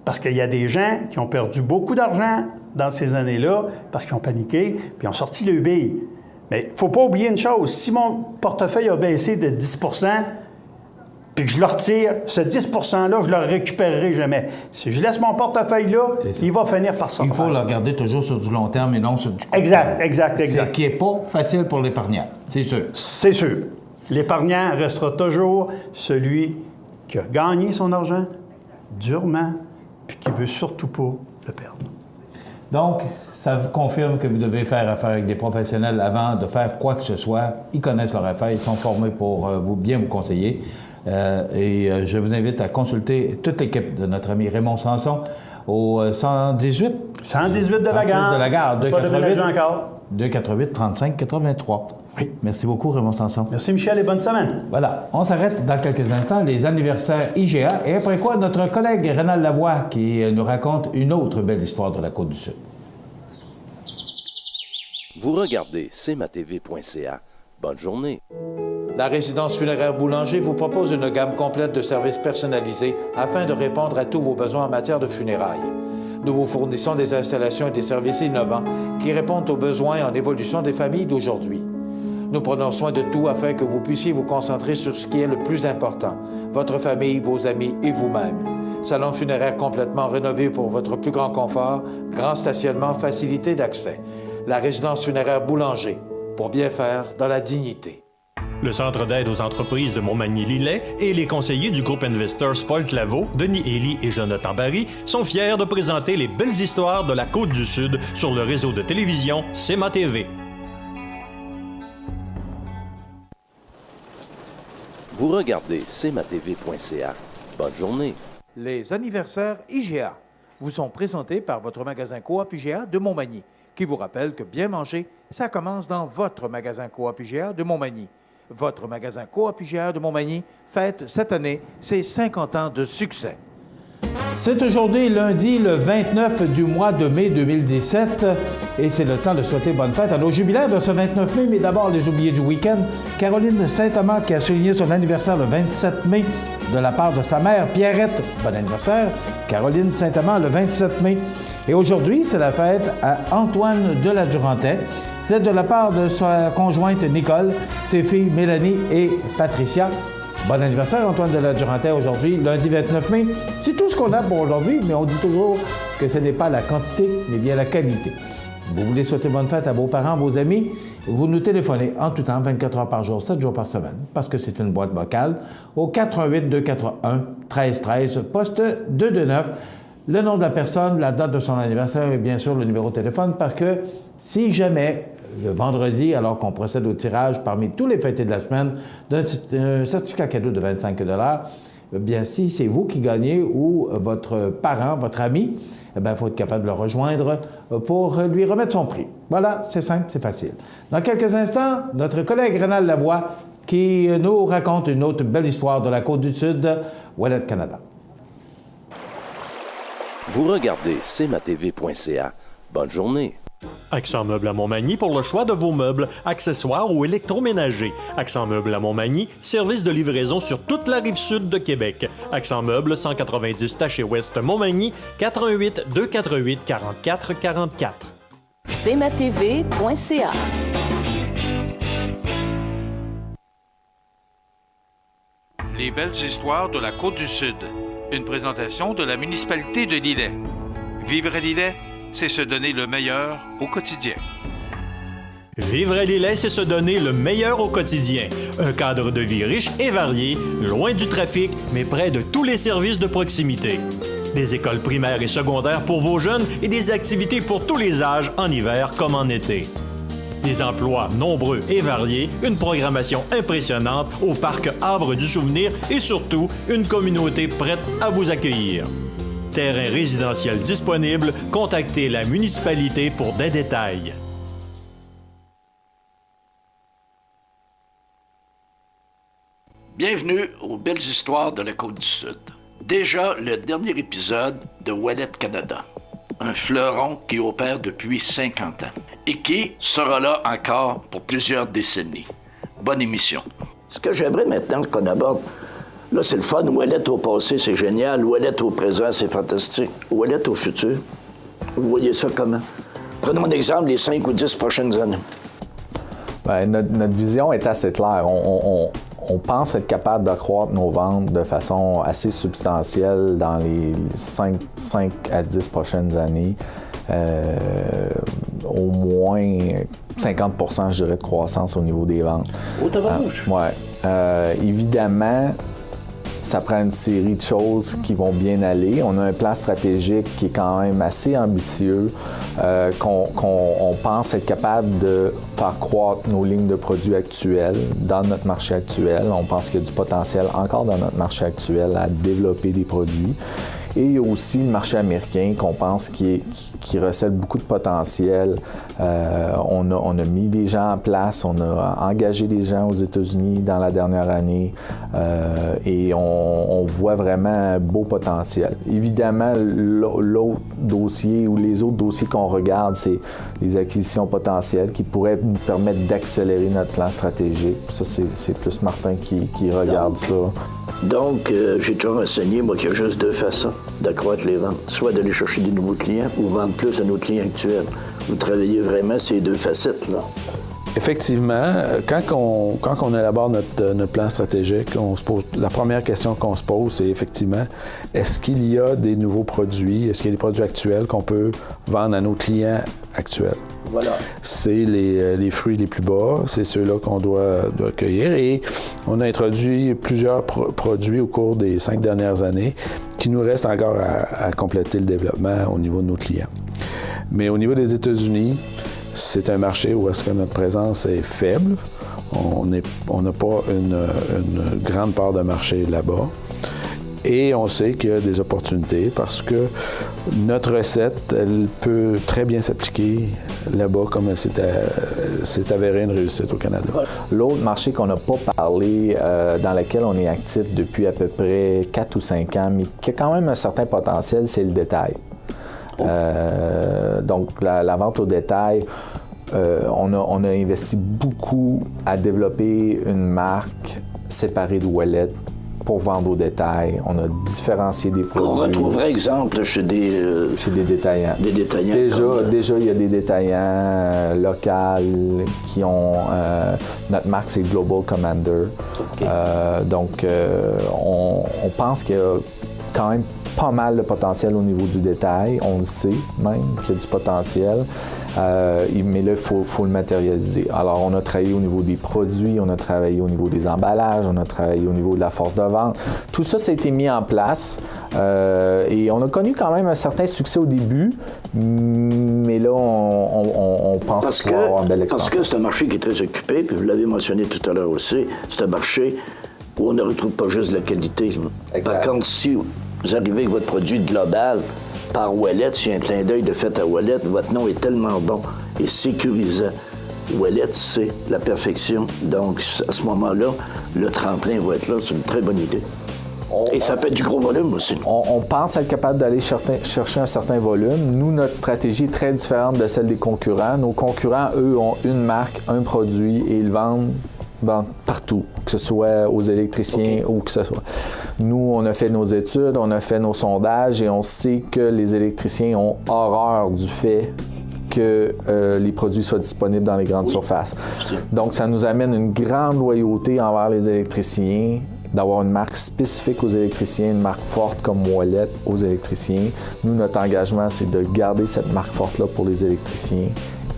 Parce qu'il y a des gens qui ont perdu beaucoup d'argent dans ces années-là parce qu'ils ont paniqué, puis ont sorti le bille. Mais il ne faut pas oublier une chose, si mon portefeuille a baissé de 10 % puis que je le retire, ce 10 %-là, je ne le récupérerai jamais. Si je laisse mon portefeuille là, il va finir par sortir. Il faut le regarder toujours sur du long terme et non sur du court terme. Exact. Ce qui n'est pas facile pour l'épargnant, c'est sûr. C'est sûr. L'épargnant restera toujours celui qui a gagné son argent durement puis qui ne veut surtout pas le perdre. Donc, ça vous confirme que vous devez faire affaire avec des professionnels avant de faire quoi que ce soit. Ils connaissent leur affaire, ils sont formés pour bien vous conseiller. Je vous invite à consulter toute l'équipe de notre ami Raymond Sanson au 118 de la gare. De la gare, 288 35 83. Oui. Merci beaucoup, Raymond Sanson. Merci, Michel, et bonne semaine. Voilà. On s'arrête dans quelques instants, les anniversaires IGA. Et après quoi, notre collègue Rénal Lavoie qui nous raconte une autre belle histoire de la Côte-du-Sud. Vous regardez cmatv.ca. Bonne journée. La résidence funéraire Boulanger vous propose une gamme complète de services personnalisés afin de répondre à tous vos besoins en matière de funérailles. Nous vous fournissons des installations et des services innovants qui répondent aux besoins en évolution des familles d'aujourd'hui. Nous prenons soin de tout afin que vous puissiez vous concentrer sur ce qui est le plus important, votre famille, vos amis et vous-même. Salon funéraire complètement rénové pour votre plus grand confort, grand stationnement, facilité d'accès. La résidence funéraire Boulanger, pour bien faire dans la dignité. Le Centre d'aide aux entreprises de Montmagny-Lillet et les conseillers du groupe Investors Paul Claveau, Denis Élie et Jonathan Barry sont fiers de présenter les belles histoires de la Côte-du-Sud sur le réseau de télévision CEMA TV. Vous regardez cmatv.ca. Bonne journée. Les anniversaires IGA vous sont présentés par votre magasin Coop IGA de Montmagny, qui vous rappelle que bien manger, ça commence dans votre magasin Coop IGA de Montmagny. Votre magasin Coop IGA de Montmagny fête cette année ses 50 ans de succès. C'est aujourd'hui lundi, le 29 du mois de mai 2017, et c'est le temps de souhaiter bonne fête à nos jubilaires de ce 29 mai, mais d'abord les oubliés du week-end. Caroline Saint-Amand qui a souligné son anniversaire le 27 mai de la part de sa mère Pierrette. Bon anniversaire, Caroline Saint-Amand le 27 mai. Et aujourd'hui, c'est la fête à Antoine de la Durantais. C'est de la part de sa conjointe Nicole, ses filles Mélanie et Patricia. Bon anniversaire, Antoine de la Durantais, aujourd'hui, lundi 29 mai. C'est tout ce qu'on a pour aujourd'hui, mais on dit toujours que ce n'est pas la quantité, mais bien la qualité. Vous voulez souhaiter bonne fête à vos parents, vos amis, vous nous téléphonez en tout temps, 24 heures par jour, 7 jours par semaine, parce que c'est une boîte vocale, au 418-241-1313, poste 229. Le nom de la personne, la date de son anniversaire et bien sûr le numéro de téléphone, parce que si jamais, le vendredi, alors qu'on procède au tirage parmi tous les fêtés de la semaine d'un certificat cadeau de 25 $, bien si c'est vous qui gagnez ou votre parent, votre ami, eh bien, il faut être capable de le rejoindre pour lui remettre son prix. Voilà, c'est simple, c'est facile. Dans quelques instants, notre collègue Rénal Lavoie qui nous raconte une autre belle histoire de la Côte-du-Sud, Ouellet Canada. Vous regardez cmatv.ca. Bonne journée. Accent Meubles à Montmagny pour le choix de vos meubles, accessoires ou électroménagers. Accent Meubles à Montmagny, service de livraison sur toute la rive sud de Québec. Accent Meubles, 190 Taché Ouest Montmagny, 418-248-4444. cmatv.ca. Les belles histoires de la Côte-du-Sud. Une présentation de la municipalité de Lillet. Vivre à Lillet, c'est se donner le meilleur au quotidien. Vivre à Lillet, c'est se donner le meilleur au quotidien. Un cadre de vie riche et varié, loin du trafic, mais près de tous les services de proximité. Des écoles primaires et secondaires pour vos jeunes et des activités pour tous les âges, en hiver comme en été. Des emplois nombreux et variés, une programmation impressionnante au parc Havre du Souvenir et surtout une communauté prête à vous accueillir. Terrain résidentiel disponible, contactez la municipalité pour des détails. Bienvenue aux belles histoires de la Côte-du-Sud. Déjà le dernier épisode de Ouellet Canada, un fleuron qui opère depuis 50 ans et qui sera là encore pour plusieurs décennies. Bonne émission. Ce que j'aimerais maintenant qu'on aborde, là c'est le fun, Ouellet au passé c'est génial, Ouellet au présent c'est fantastique, Ouellet au futur, vous voyez ça comment? Prenons un exemple les 5 ou 10 prochaines années. Bien, notre vision est assez claire. On pense être capable d'accroître nos ventes de façon assez substantielle dans les 5 à 10 prochaines années. Au moins 50%, je dirais, de croissance au niveau des ventes. Au tabarnouche. Évidemment, ça prend une série de choses qui vont bien aller. On a un plan stratégique qui est quand même assez ambitieux, qu'on pense être capable de faire croître nos lignes de produits actuelles dans notre marché actuel. On pense qu'il y a du potentiel encore dans notre marché actuel à développer des produits. Et il y a aussi le marché américain qu'on pense qui recèle beaucoup de potentiel. On a mis des gens en place, on a engagé des gens aux États-Unis dans la dernière année et on voit vraiment un beau potentiel. Évidemment, l'autre dossier ou les autres dossiers qu'on regarde, c'est les acquisitions potentielles qui pourraient nous permettre d'accélérer notre plan stratégique. Ça, c'est plus Martin qui regarde ça. Donc, j'ai déjà renseigné, moi, qu'il y a juste deux façons d'accroître les ventes. Soit d'aller chercher des nouveaux clients ou vendre plus à nos clients actuels. Vous travaillez vraiment ces deux facettes-là. Effectivement, quand on élabore notre plan stratégique, la première question qu'on se pose, c'est effectivement, est-ce qu'il y a des nouveaux produits, est-ce qu'il y a des produits actuels qu'on peut vendre à nos clients actuels? Voilà. C'est les fruits les plus bas, c'est ceux-là qu'on doit cueillir. Et on a introduit plusieurs produits au cours des 5 dernières années qui nous restent encore à compléter le développement au niveau de nos clients. Mais au niveau des États-Unis, c'est un marché où est-ce que notre présence est faible. On n'a pas une grande part de marché là-bas. Et on sait qu'il y a des opportunités parce que notre recette, elle peut très bien s'appliquer là-bas comme elle s'est avérée une réussite au Canada. L'autre marché qu'on n'a pas parlé, dans lequel on est actif depuis à peu près 4 ou 5 ans, mais qui a quand même un certain potentiel, c'est le détail. Donc, la vente au détail, on a investi beaucoup à développer une marque séparée de Ouellet pour vendre au détail. On a différencié des produits. On retrouverait exemple chez des détaillants. Des détaillants. Déjà, il y a des détaillants locaux qui ont... notre marque, c'est Global Commander. Okay. Donc, on pense qu'il y a quand même pas mal de potentiel au niveau du détail. On le sait même qu'il y a du potentiel. Mais là, il faut le matérialiser. Alors, on a travaillé au niveau des produits, on a travaillé au niveau des emballages, on a travaillé au niveau de la force de vente. Tout ça, ça a été mis en place et on a connu quand même un certain succès au début, mais là, on pense pouvoir avoir une belle expansion. Parce que c'est un marché qui est très occupé, puis vous l'avez mentionné tout à l'heure aussi, c'est un marché où on ne retrouve pas juste la qualité. Par contre, si vous arrivez avec votre produit global, par Ouellet, s'il y a un clin d'œil de fait à Ouellet, votre nom est tellement bon et sécurisant. Ouellet, c'est la perfection. Donc, à ce moment-là, le tremplin va être là. C'est une très bonne idée. Et ça peut être du gros volume aussi. On pense être capable d'aller chercher un certain volume. Nous, notre stratégie est très différente de celle des concurrents. Nos concurrents, eux, ont une marque, un produit et ils vendent partout, que ce soit aux électriciens ou que ce soit. Nous, on a fait nos études, on a fait nos sondages et on sait que les électriciens ont horreur du fait que les produits soient disponibles dans les grandes surfaces. Donc, ça nous amène une grande loyauté envers les électriciens, d'avoir une marque spécifique aux électriciens, une marque forte comme Ouellet aux électriciens. Nous, notre engagement, c'est de garder cette marque forte-là pour les électriciens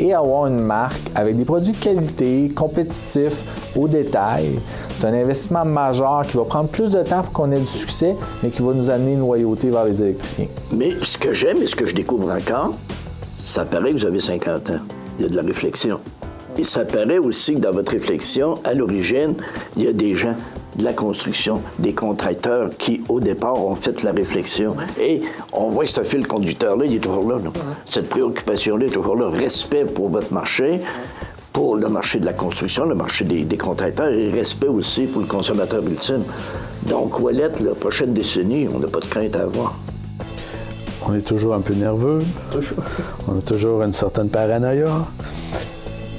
et avoir une marque avec des produits de qualité, compétitifs, au détail. C'est un investissement majeur qui va prendre plus de temps pour qu'on ait du succès, mais qui va nous amener une loyauté vers les électriciens. Mais ce que j'aime et ce que je découvre encore, ça paraît que vous avez 50 ans. Il y a de la réflexion. Et ça paraît aussi que dans votre réflexion, à l'origine, il y a des gens de la construction, des contracteurs qui, au départ, ont fait la réflexion. Et on voit que ce fil conducteur-là, il est toujours là. Cette préoccupation-là est toujours là. Respect pour votre marché, pour le marché de la construction, le marché des contracteurs, et respect aussi pour le consommateur ultime. Donc, Ouellet, la prochaine décennie, on n'a pas de crainte à avoir. On est toujours un peu nerveux. Toujours. On a toujours une certaine paranoïa.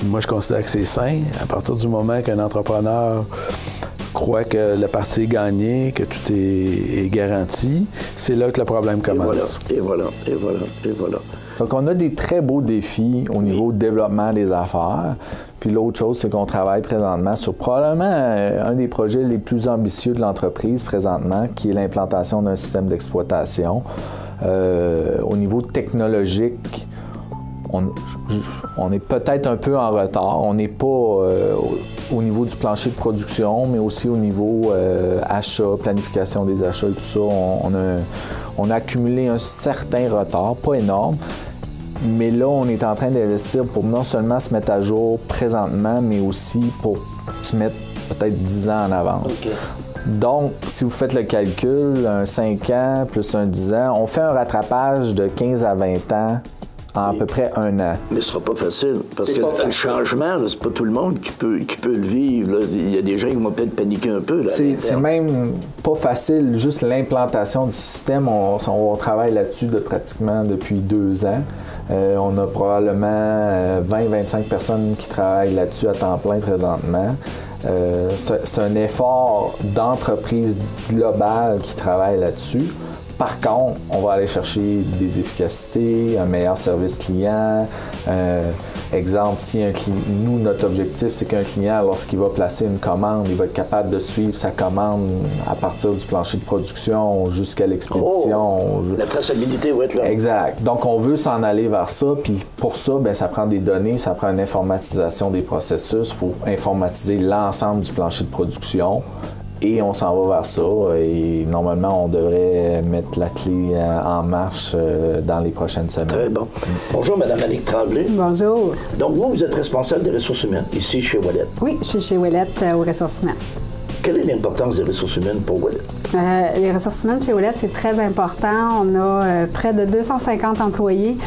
Moi, je considère que c'est sain. À partir du moment qu'un entrepreneur croit que la partie est gagnée, que tout est garanti, c'est là que le problème commence. Et voilà. Donc, on a des très beaux défis au niveau du développement des affaires. Puis l'autre chose, c'est qu'on travaille présentement sur probablement un des projets les plus ambitieux de l'entreprise présentement, qui est l'implantation d'un système d'exploitation. Au niveau technologique, on est peut-être un peu en retard. On n'est pas au niveau du plancher de production, mais aussi au niveau achat, planification des achats et tout ça. On a accumulé un certain retard, pas énorme, mais là, on est en train d'investir pour non seulement se mettre à jour présentement, mais aussi pour se mettre peut-être 10 ans en avance. Okay. Donc, si vous faites le calcul, un 5 ans plus un 10 ans, on fait un rattrapage de 15 à 20 ans en à peu près 1 an. Mais ce sera pas facile, parce que le changement, là, c'est pas tout le monde qui peut le vivre. Là. Il y a des gens qui vont peut-être paniquer un peu. Là, c'est même pas facile, juste l'implantation du système. On travaille là-dessus pratiquement depuis 2 ans. On a probablement 20-25 personnes qui travaillent là-dessus à temps plein présentement. C'est un effort d'entreprise globale qui travaille là-dessus. Par contre, on va aller chercher des efficacités, un meilleur service client, Exemple, si nous, notre objectif, c'est qu'un client, lorsqu'il va placer une commande, il va être capable de suivre sa commande à partir du plancher de production jusqu'à l'expédition. La traçabilité va être là. Exact. Donc, on veut s'en aller vers ça. Puis pour ça, bien, ça prend des données, ça prend une informatisation des processus. Il faut informatiser l'ensemble du plancher de production. Et on s'en va vers ça. Et normalement, on devrait mettre la clé en marche dans les prochaines semaines. Très bon. Bonjour, Mme Annick Tremblay. Bonjour. Donc, vous êtes responsable des ressources humaines, ici, chez Ouellet. Oui, je suis chez Ouellet aux ressources humaines. Quelle est l'importance des ressources humaines pour Ouellet? Les ressources humaines chez Ouellet, c'est très important. On a près de 250 employés.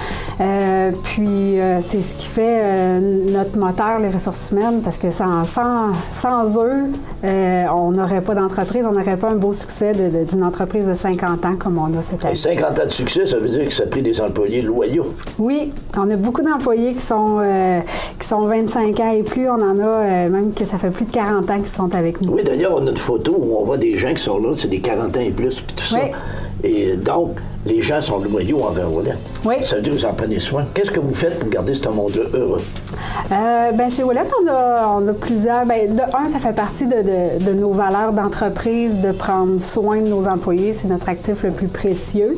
Puis, c'est ce qui fait notre moteur, les ressources humaines, parce que sans eux, on n'aurait pas d'entreprise, on n'aurait pas un beau succès d'une entreprise de 50 ans comme on a cette année. Et 50 ans de succès, ça veut dire que ça a pris des employés loyaux. Oui, on a beaucoup d'employés qui sont 25 ans et plus. On en a même que ça fait plus de 40 ans qu'ils sont avec nous. Oui, d'ailleurs, on a une photo où on voit des gens qui sont là, c'est des 40 ans et plus, puis tout ça. Oui. Et donc, les gens sont loyaux envers Ouellet. Oui. Ça veut dire que vous en prenez soin. Qu'est-ce que vous faites pour garder ce monde-là heureux? Chez Ouellet, on a plusieurs. Ça fait partie de nos valeurs d'entreprise de prendre soin de nos employés. C'est notre actif le plus précieux.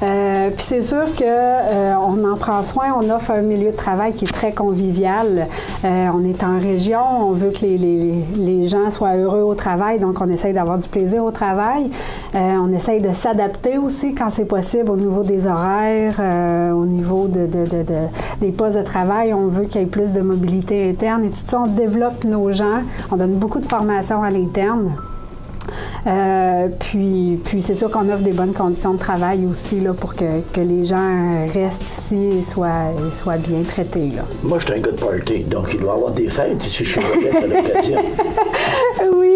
Puis c'est sûr qu'on en prend soin. On offre un milieu de travail qui est très convivial. On est en région. On veut que les gens soient heureux au travail. Donc, on essaye d'avoir du plaisir au travail. On essaye de s'adapter aussi quand c'est possible au niveau des horaires, au niveau des postes de travail. On veut qu'il y ait plus de mobilité interne et tout ça. On développe nos gens. On donne beaucoup de formation à l'interne. Puis c'est sûr qu'on offre des bonnes conditions de travail aussi là, pour que les gens restent ici et soient bien traités. Là. Moi, je suis un gars de party, donc il doit y avoir des fêtes ici chez Ouellet à l'occasion. Oui,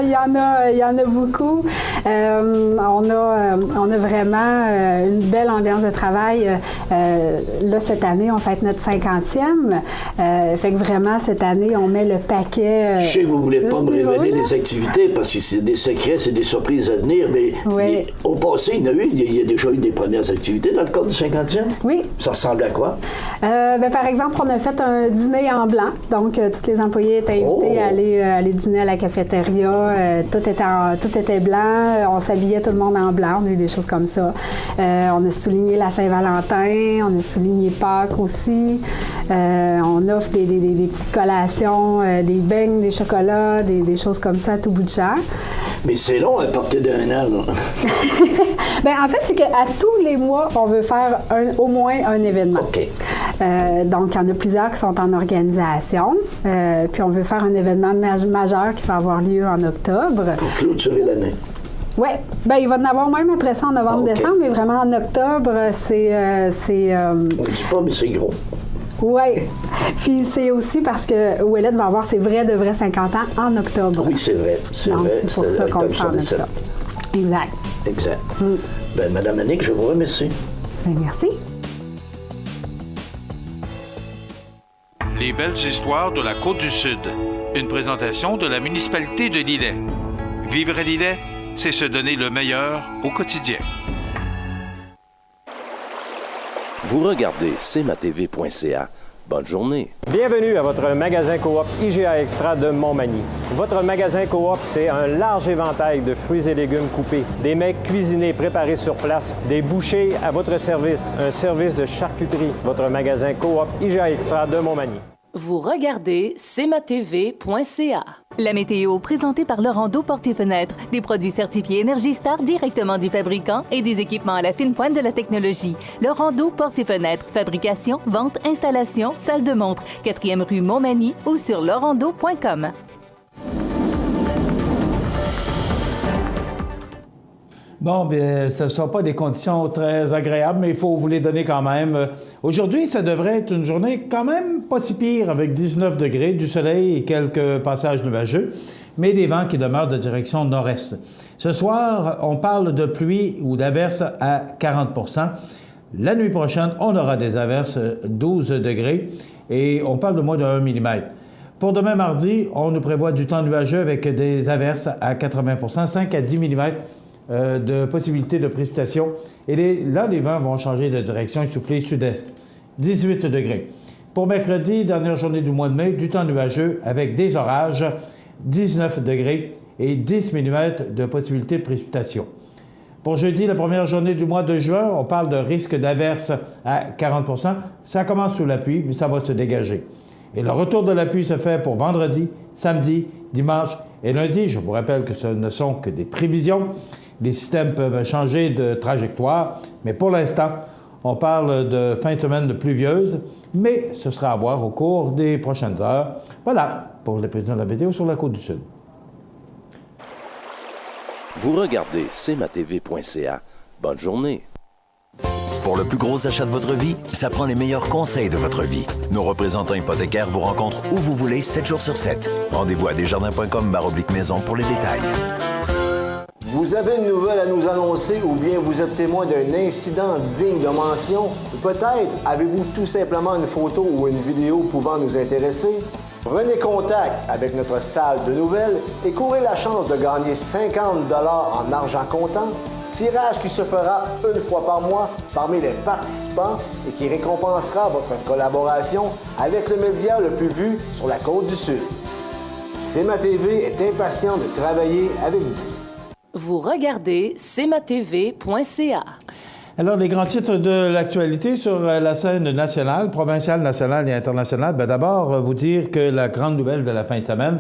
il y en a beaucoup. On a vraiment une belle ambiance de travail. Là, cette année, on fête notre 50e. Fait que vraiment, cette année, on met le paquet. Je sais que vous ne voulez pas me révéler les activités parce que c'est des secrets, c'est des surprises à venir, mais oui. Au passé, il y a déjà eu des premières activités dans le cadre du 50e? Oui. Ça ressemble à quoi? Par exemple, on a fait un dîner en blanc. Donc, tous les employés étaient invités à aller dîner à la cafétéria. Tout était blanc. On s'habillait tout le monde en blanc. On a eu des choses comme ça. On a souligné la Saint-Valentin. On a souligné Pâques aussi. On offre des petites collations, des beignes, des chocolats, des choses comme ça à tout bout de champ. Mais c'est long à partir d'un an, là. En fait, c'est qu'à tous les mois, on veut faire au moins un événement. OK. Donc, il y en a plusieurs qui sont en organisation. Puis, on veut faire un événement majeur qui va avoir lieu en octobre. Pour clôturer l'année. Oui. Il va en avoir même après ça en novembre-décembre, mais vraiment en octobre, c'est... On ne dit pas, mais c'est gros. Oui. Puis c'est aussi parce que Ouellet va avoir ses de vrais 50 ans en octobre. Oui, c'est vrai. C'est vrai. C'est pour ça qu'on le fait en octobre. Exact. Madame Annick, je vous remercie. Merci. Les belles histoires de la Côte-du-Sud. Une présentation de la municipalité de Lillet. Vivre à Lillet, c'est se donner le meilleur au quotidien. Vous regardez cmatv.ca. Bonne journée. Bienvenue à votre magasin Coop IGA Extra de Montmagny. Votre magasin Coop, c'est un large éventail de fruits et légumes coupés, des mets cuisinés préparés sur place, des bouchées à votre service, un service de charcuterie. Votre magasin Coop IGA Extra de Montmagny. Vous regardez cmatv.ca. La météo présentée par Laurando Portes et Fenêtres. Des produits certifiés Énergie Star directement du fabricant et des équipements à la fine pointe de la technologie. Laurando Portes et Fenêtres. Fabrication, vente, installation, salle de montre. 4e rue Montmagny ou sur laurando.com. Bon, bien, ce ne sont pas des conditions très agréables, mais il faut vous les donner quand même. Aujourd'hui, ça devrait être une journée quand même pas si pire, avec 19 degrés, du soleil et quelques passages nuageux, mais des vents qui demeurent de direction nord-est. Ce soir, on parle de pluie ou d'averses à 40 %. La nuit prochaine, on aura des averses 12 degrés et on parle de moins de 1 mm. Pour demain mardi, on nous prévoit du temps nuageux avec des averses à 80 %, 5 à 10 mm. De possibilités de précipitation. Et là, les vents vont changer de direction et souffler sud-est. 18 degrés. Pour mercredi, dernière journée du mois de mai, du temps nuageux avec des orages, 19 degrés et 10 mm de possibilité de précipitation. Pour jeudi, la première journée du mois de juin, on parle de risque d'averse à 40 %. Ça commence sous la pluie, mais ça va se dégager. Et le retour de la pluie se fait pour vendredi, samedi, dimanche et lundi. Je vous rappelle que ce ne sont que des prévisions. Les systèmes peuvent changer de trajectoire, mais pour l'instant, on parle de fin de semaine pluvieuse, mais ce sera à voir au cours des prochaines heures. Voilà pour les prévisions de la météo sur la Côte-du-Sud. Vous regardez cmatv.ca. Bonne journée. Pour le plus gros achat de votre vie, ça prend les meilleurs conseils de votre vie. Nos représentants hypothécaires vous rencontrent où vous voulez, 7 jours sur 7. Rendez-vous à desjardins.com/maison pour les détails. Vous avez une nouvelle à nous annoncer ou bien vous êtes témoin d'un incident digne de mention? Ou peut-être avez-vous tout simplement une photo ou une vidéo pouvant nous intéresser? Prenez contact avec notre salle de nouvelles et courez la chance de gagner 50 $ en argent comptant. Tirage qui se fera une fois par mois parmi les participants et qui récompensera votre collaboration avec le média le plus vu sur la Côte-du-Sud. CMA-TV est impatient de travailler avec vous. Vous regardez cmatv.ca. Alors, les grands titres de l'actualité sur la scène nationale, provinciale, nationale et internationale. Bien, d'abord, vous dire que la grande nouvelle de la fin de semaine,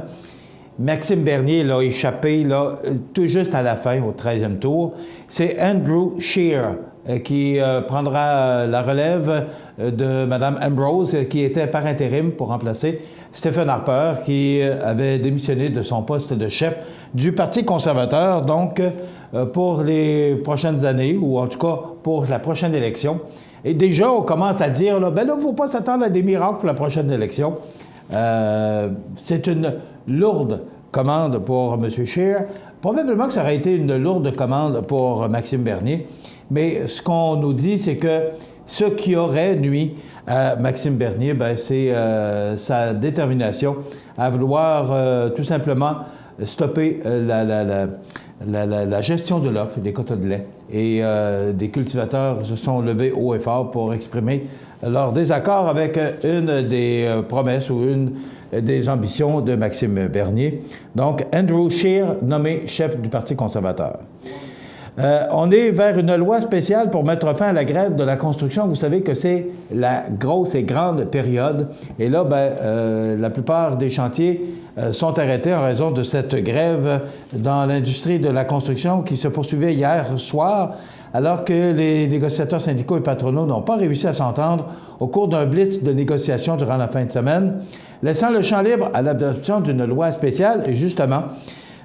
Maxime Bernier l'a échappé là, tout juste à la fin, au 13e tour. C'est Andrew Scheer qui prendra la relève de Mme Ambrose, qui était par intérim pour remplacer Stephen Harper, qui avait démissionné de son poste de chef du Parti conservateur, donc pour les prochaines années, ou en tout cas pour la prochaine élection. Et déjà, on commence à dire, là, ben là, il ne faut pas s'attendre à des miracles pour la prochaine élection. C'est une lourde commande pour M. Scheer. Probablement que ça aurait été une lourde commande pour Maxime Bernier. Mais ce qu'on nous dit, c'est que ce qui aurait nui à Maxime Bernier, ben, c'est sa détermination à vouloir tout simplement stopper la gestion de l'offre des quotas de lait. Et des cultivateurs se sont levés haut et fort pour exprimer leur désaccord avec une des promesses ou une des ambitions de Maxime Bernier. Donc, Andrew Scheer, nommé chef du Parti conservateur. On est vers une loi spéciale pour mettre fin à la grève de la construction. Vous savez que c'est la grosse et grande période. Et là, la plupart des chantiers sont arrêtés en raison de cette grève dans l'industrie de la construction qui se poursuivait hier soir, alors que les négociateurs syndicaux et patronaux n'ont pas réussi à s'entendre au cours d'un blitz de négociations durant la fin de semaine, laissant le champ libre à l'adoption d'une loi spéciale. Et justement,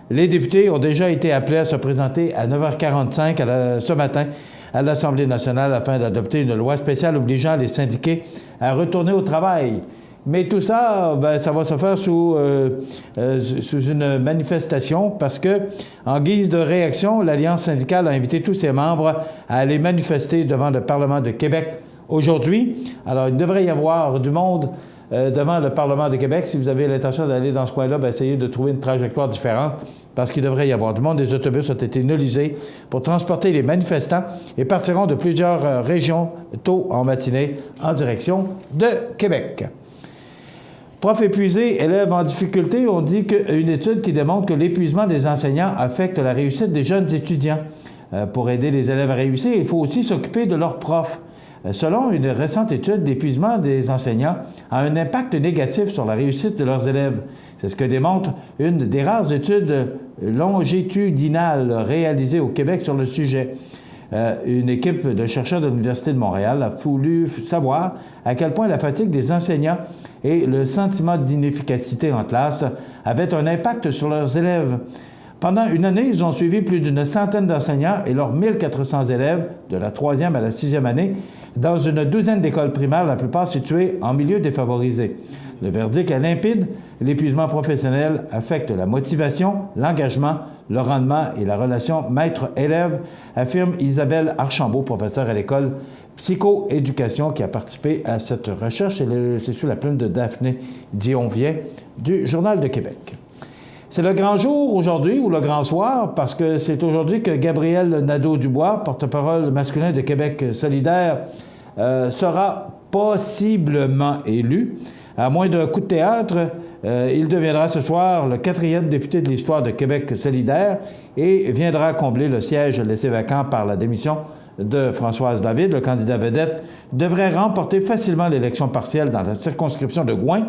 les députés ont déjà été appelés à se présenter à 9h45 ce matin à l'Assemblée nationale afin d'adopter une loi spéciale obligeant les syndiqués à retourner au travail. Mais tout ça, ça va se faire sous une manifestation parce que, en guise de réaction, l'Alliance syndicale a invité tous ses membres à aller manifester devant le Parlement de Québec aujourd'hui. Alors, il devrait y avoir du monde devant le Parlement de Québec. Si vous avez l'intention d'aller dans ce coin-là, essayez de trouver une trajectoire différente parce qu'il devrait y avoir du monde. Des autobus ont été nolisés pour transporter les manifestants et partiront de plusieurs régions tôt en matinée en direction de Québec. Profs épuisés, élèves en difficulté, on dit qu'une étude qui démontre que l'épuisement des enseignants affecte la réussite des jeunes étudiants. Pour aider les élèves à réussir, il faut aussi s'occuper de leurs profs. Selon une récente étude, l'épuisement des enseignants a un impact négatif sur la réussite de leurs élèves. C'est ce que démontre une des rares études longitudinales réalisées au Québec sur le sujet. Une équipe de chercheurs de l'Université de Montréal a voulu savoir à quel point la fatigue des enseignants et le sentiment d'inefficacité en classe avaient un impact sur leurs élèves. Pendant une année, ils ont suivi plus d'une centaine d'enseignants et leurs 1400 élèves, de la 3e à la 6e année, dans une douzaine d'écoles primaires, la plupart situées en milieu défavorisé. Le verdict est limpide. L'épuisement professionnel affecte la motivation, l'engagement, le rendement et la relation maître-élève, affirme Isabelle Archambault, professeure à l'école psychoéducation, qui a participé à cette recherche. C'est sous la plume de Daphné Dionvien du Journal de Québec. C'est le grand jour aujourd'hui, ou le grand soir, parce que c'est aujourd'hui que Gabriel Nadeau-Dubois, porte-parole masculin de Québec solidaire, sera possiblement élu. À moins d'un coup de théâtre, il deviendra ce soir le 4e député de l'histoire de Québec solidaire et viendra combler le siège laissé vacant par la démission de Françoise David. Le candidat vedette devrait remporter facilement l'élection partielle dans la circonscription de Gouin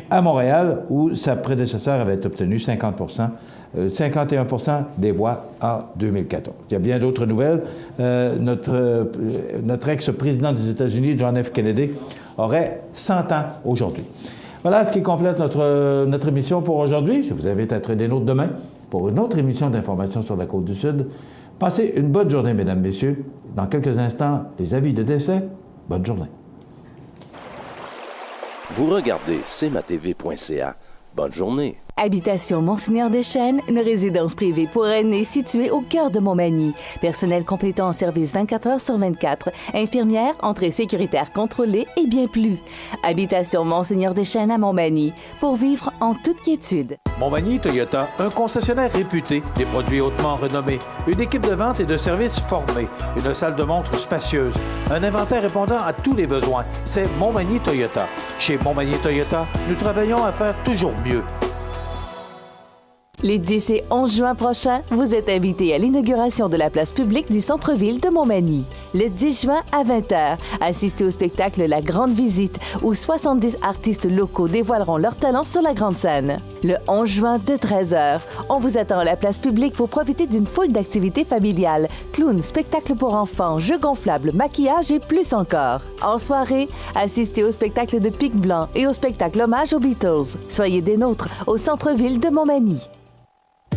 à Montréal, où sa prédécesseur avait obtenu 51 des voix en 2014. Il y a bien d'autres nouvelles. Notre ex-président des États-Unis, John F. Kennedy, aurait 100 ans aujourd'hui. Voilà ce qui complète notre émission pour aujourd'hui. Je vous invite à être des nôtres demain pour une autre émission d'information sur la Côte-du-Sud. Passez une bonne journée, mesdames, messieurs. Dans quelques instants, les avis de décès. Bonne journée. Vous regardez cmatv.ca. Bonne journée. Habitation Monseigneur Deschênes, une résidence privée pour aînés située au cœur de Montmagny. Personnel complétant en service 24 heures sur 24. Infirmière, entrée sécuritaire contrôlée et bien plus. Habitation Monseigneur Deschênes à Montmagny. Pour vivre en toute quiétude. Montmagny Toyota, un concessionnaire réputé, des produits hautement renommés, une équipe de vente et de services formée, une salle de montre spacieuse, un inventaire répondant à tous les besoins. C'est Montmagny Toyota. Chez Montmagny Toyota, nous travaillons à faire toujours mieux. Les 10 et 11 juin prochains, vous êtes invités à l'inauguration de la place publique du centre-ville de Montmagny. Le 10 juin à 20h, assistez au spectacle La Grande Visite, où 70 artistes locaux dévoileront leurs talents sur la grande scène. Le 11 juin de 13h, on vous attend à la place publique pour profiter d'une foule d'activités familiales, clowns, spectacles pour enfants, jeux gonflables, maquillage et plus encore. En soirée, assistez au spectacle de Pic Blanc et au spectacle hommage aux Beatles. Soyez des nôtres au centre-ville de Montmagny.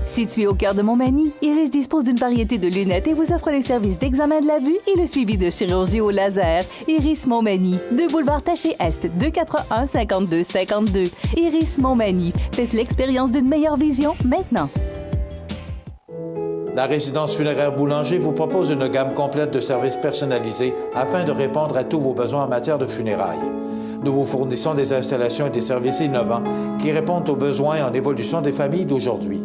Situé au cœur de Montmagny, Iris dispose d'une variété de lunettes et vous offre les services d'examen de la vue et le suivi de chirurgie au laser. Iris Montmagny, 2 boulevard Taché-Est, 241-5252. Iris Montmagny, faites l'expérience d'une meilleure vision maintenant. La résidence funéraire Boulanger vous propose une gamme complète de services personnalisés afin de répondre à tous vos besoins en matière de funérailles. Nous vous fournissons des installations et des services innovants qui répondent aux besoins en évolution des familles d'aujourd'hui.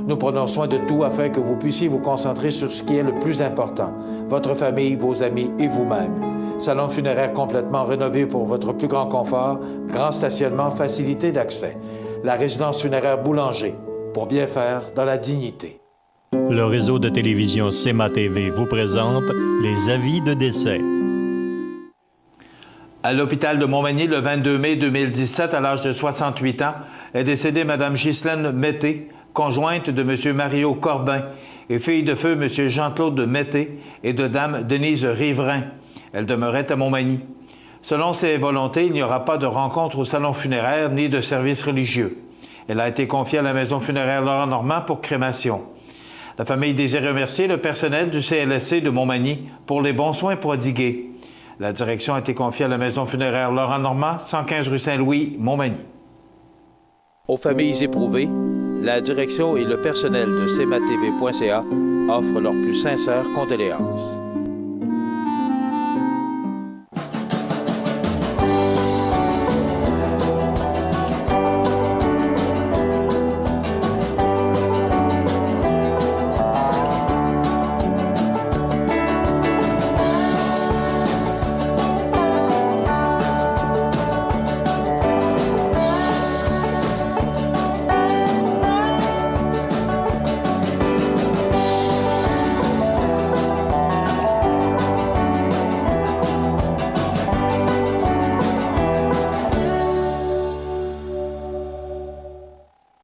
Nous prenons soin de tout afin que vous puissiez vous concentrer sur ce qui est le plus important, votre famille, vos amis et vous-même. Salon funéraire complètement rénové pour votre plus grand confort, grand stationnement, facilité d'accès. La résidence funéraire Boulanger, pour bien faire dans la dignité. Le réseau de télévision CMA-TV vous présente les avis de décès. À l'hôpital de Montmagny, le 22 mai 2017, à l'âge de 68 ans, est décédée Mme Ghislaine Mété, conjointe de M. Mario Corbin et fille de feu M. Jean-Claude Mété et de Dame Denise Riverain. Elle demeurait à Montmagny. Selon ses volontés, il n'y aura pas de rencontre au salon funéraire ni de service religieux. Elle a été confiée à la maison funéraire Laurent Normand pour crémation. La famille désire remercier le personnel du CLSC de Montmagny pour les bons soins prodigués. La direction a été confiée à la maison funéraire Laurent Normand, 115 rue Saint-Louis, Montmagny. Aux familles éprouvées, la direction et le personnel de cmatv.ca offrent leurs plus sincères condoléances.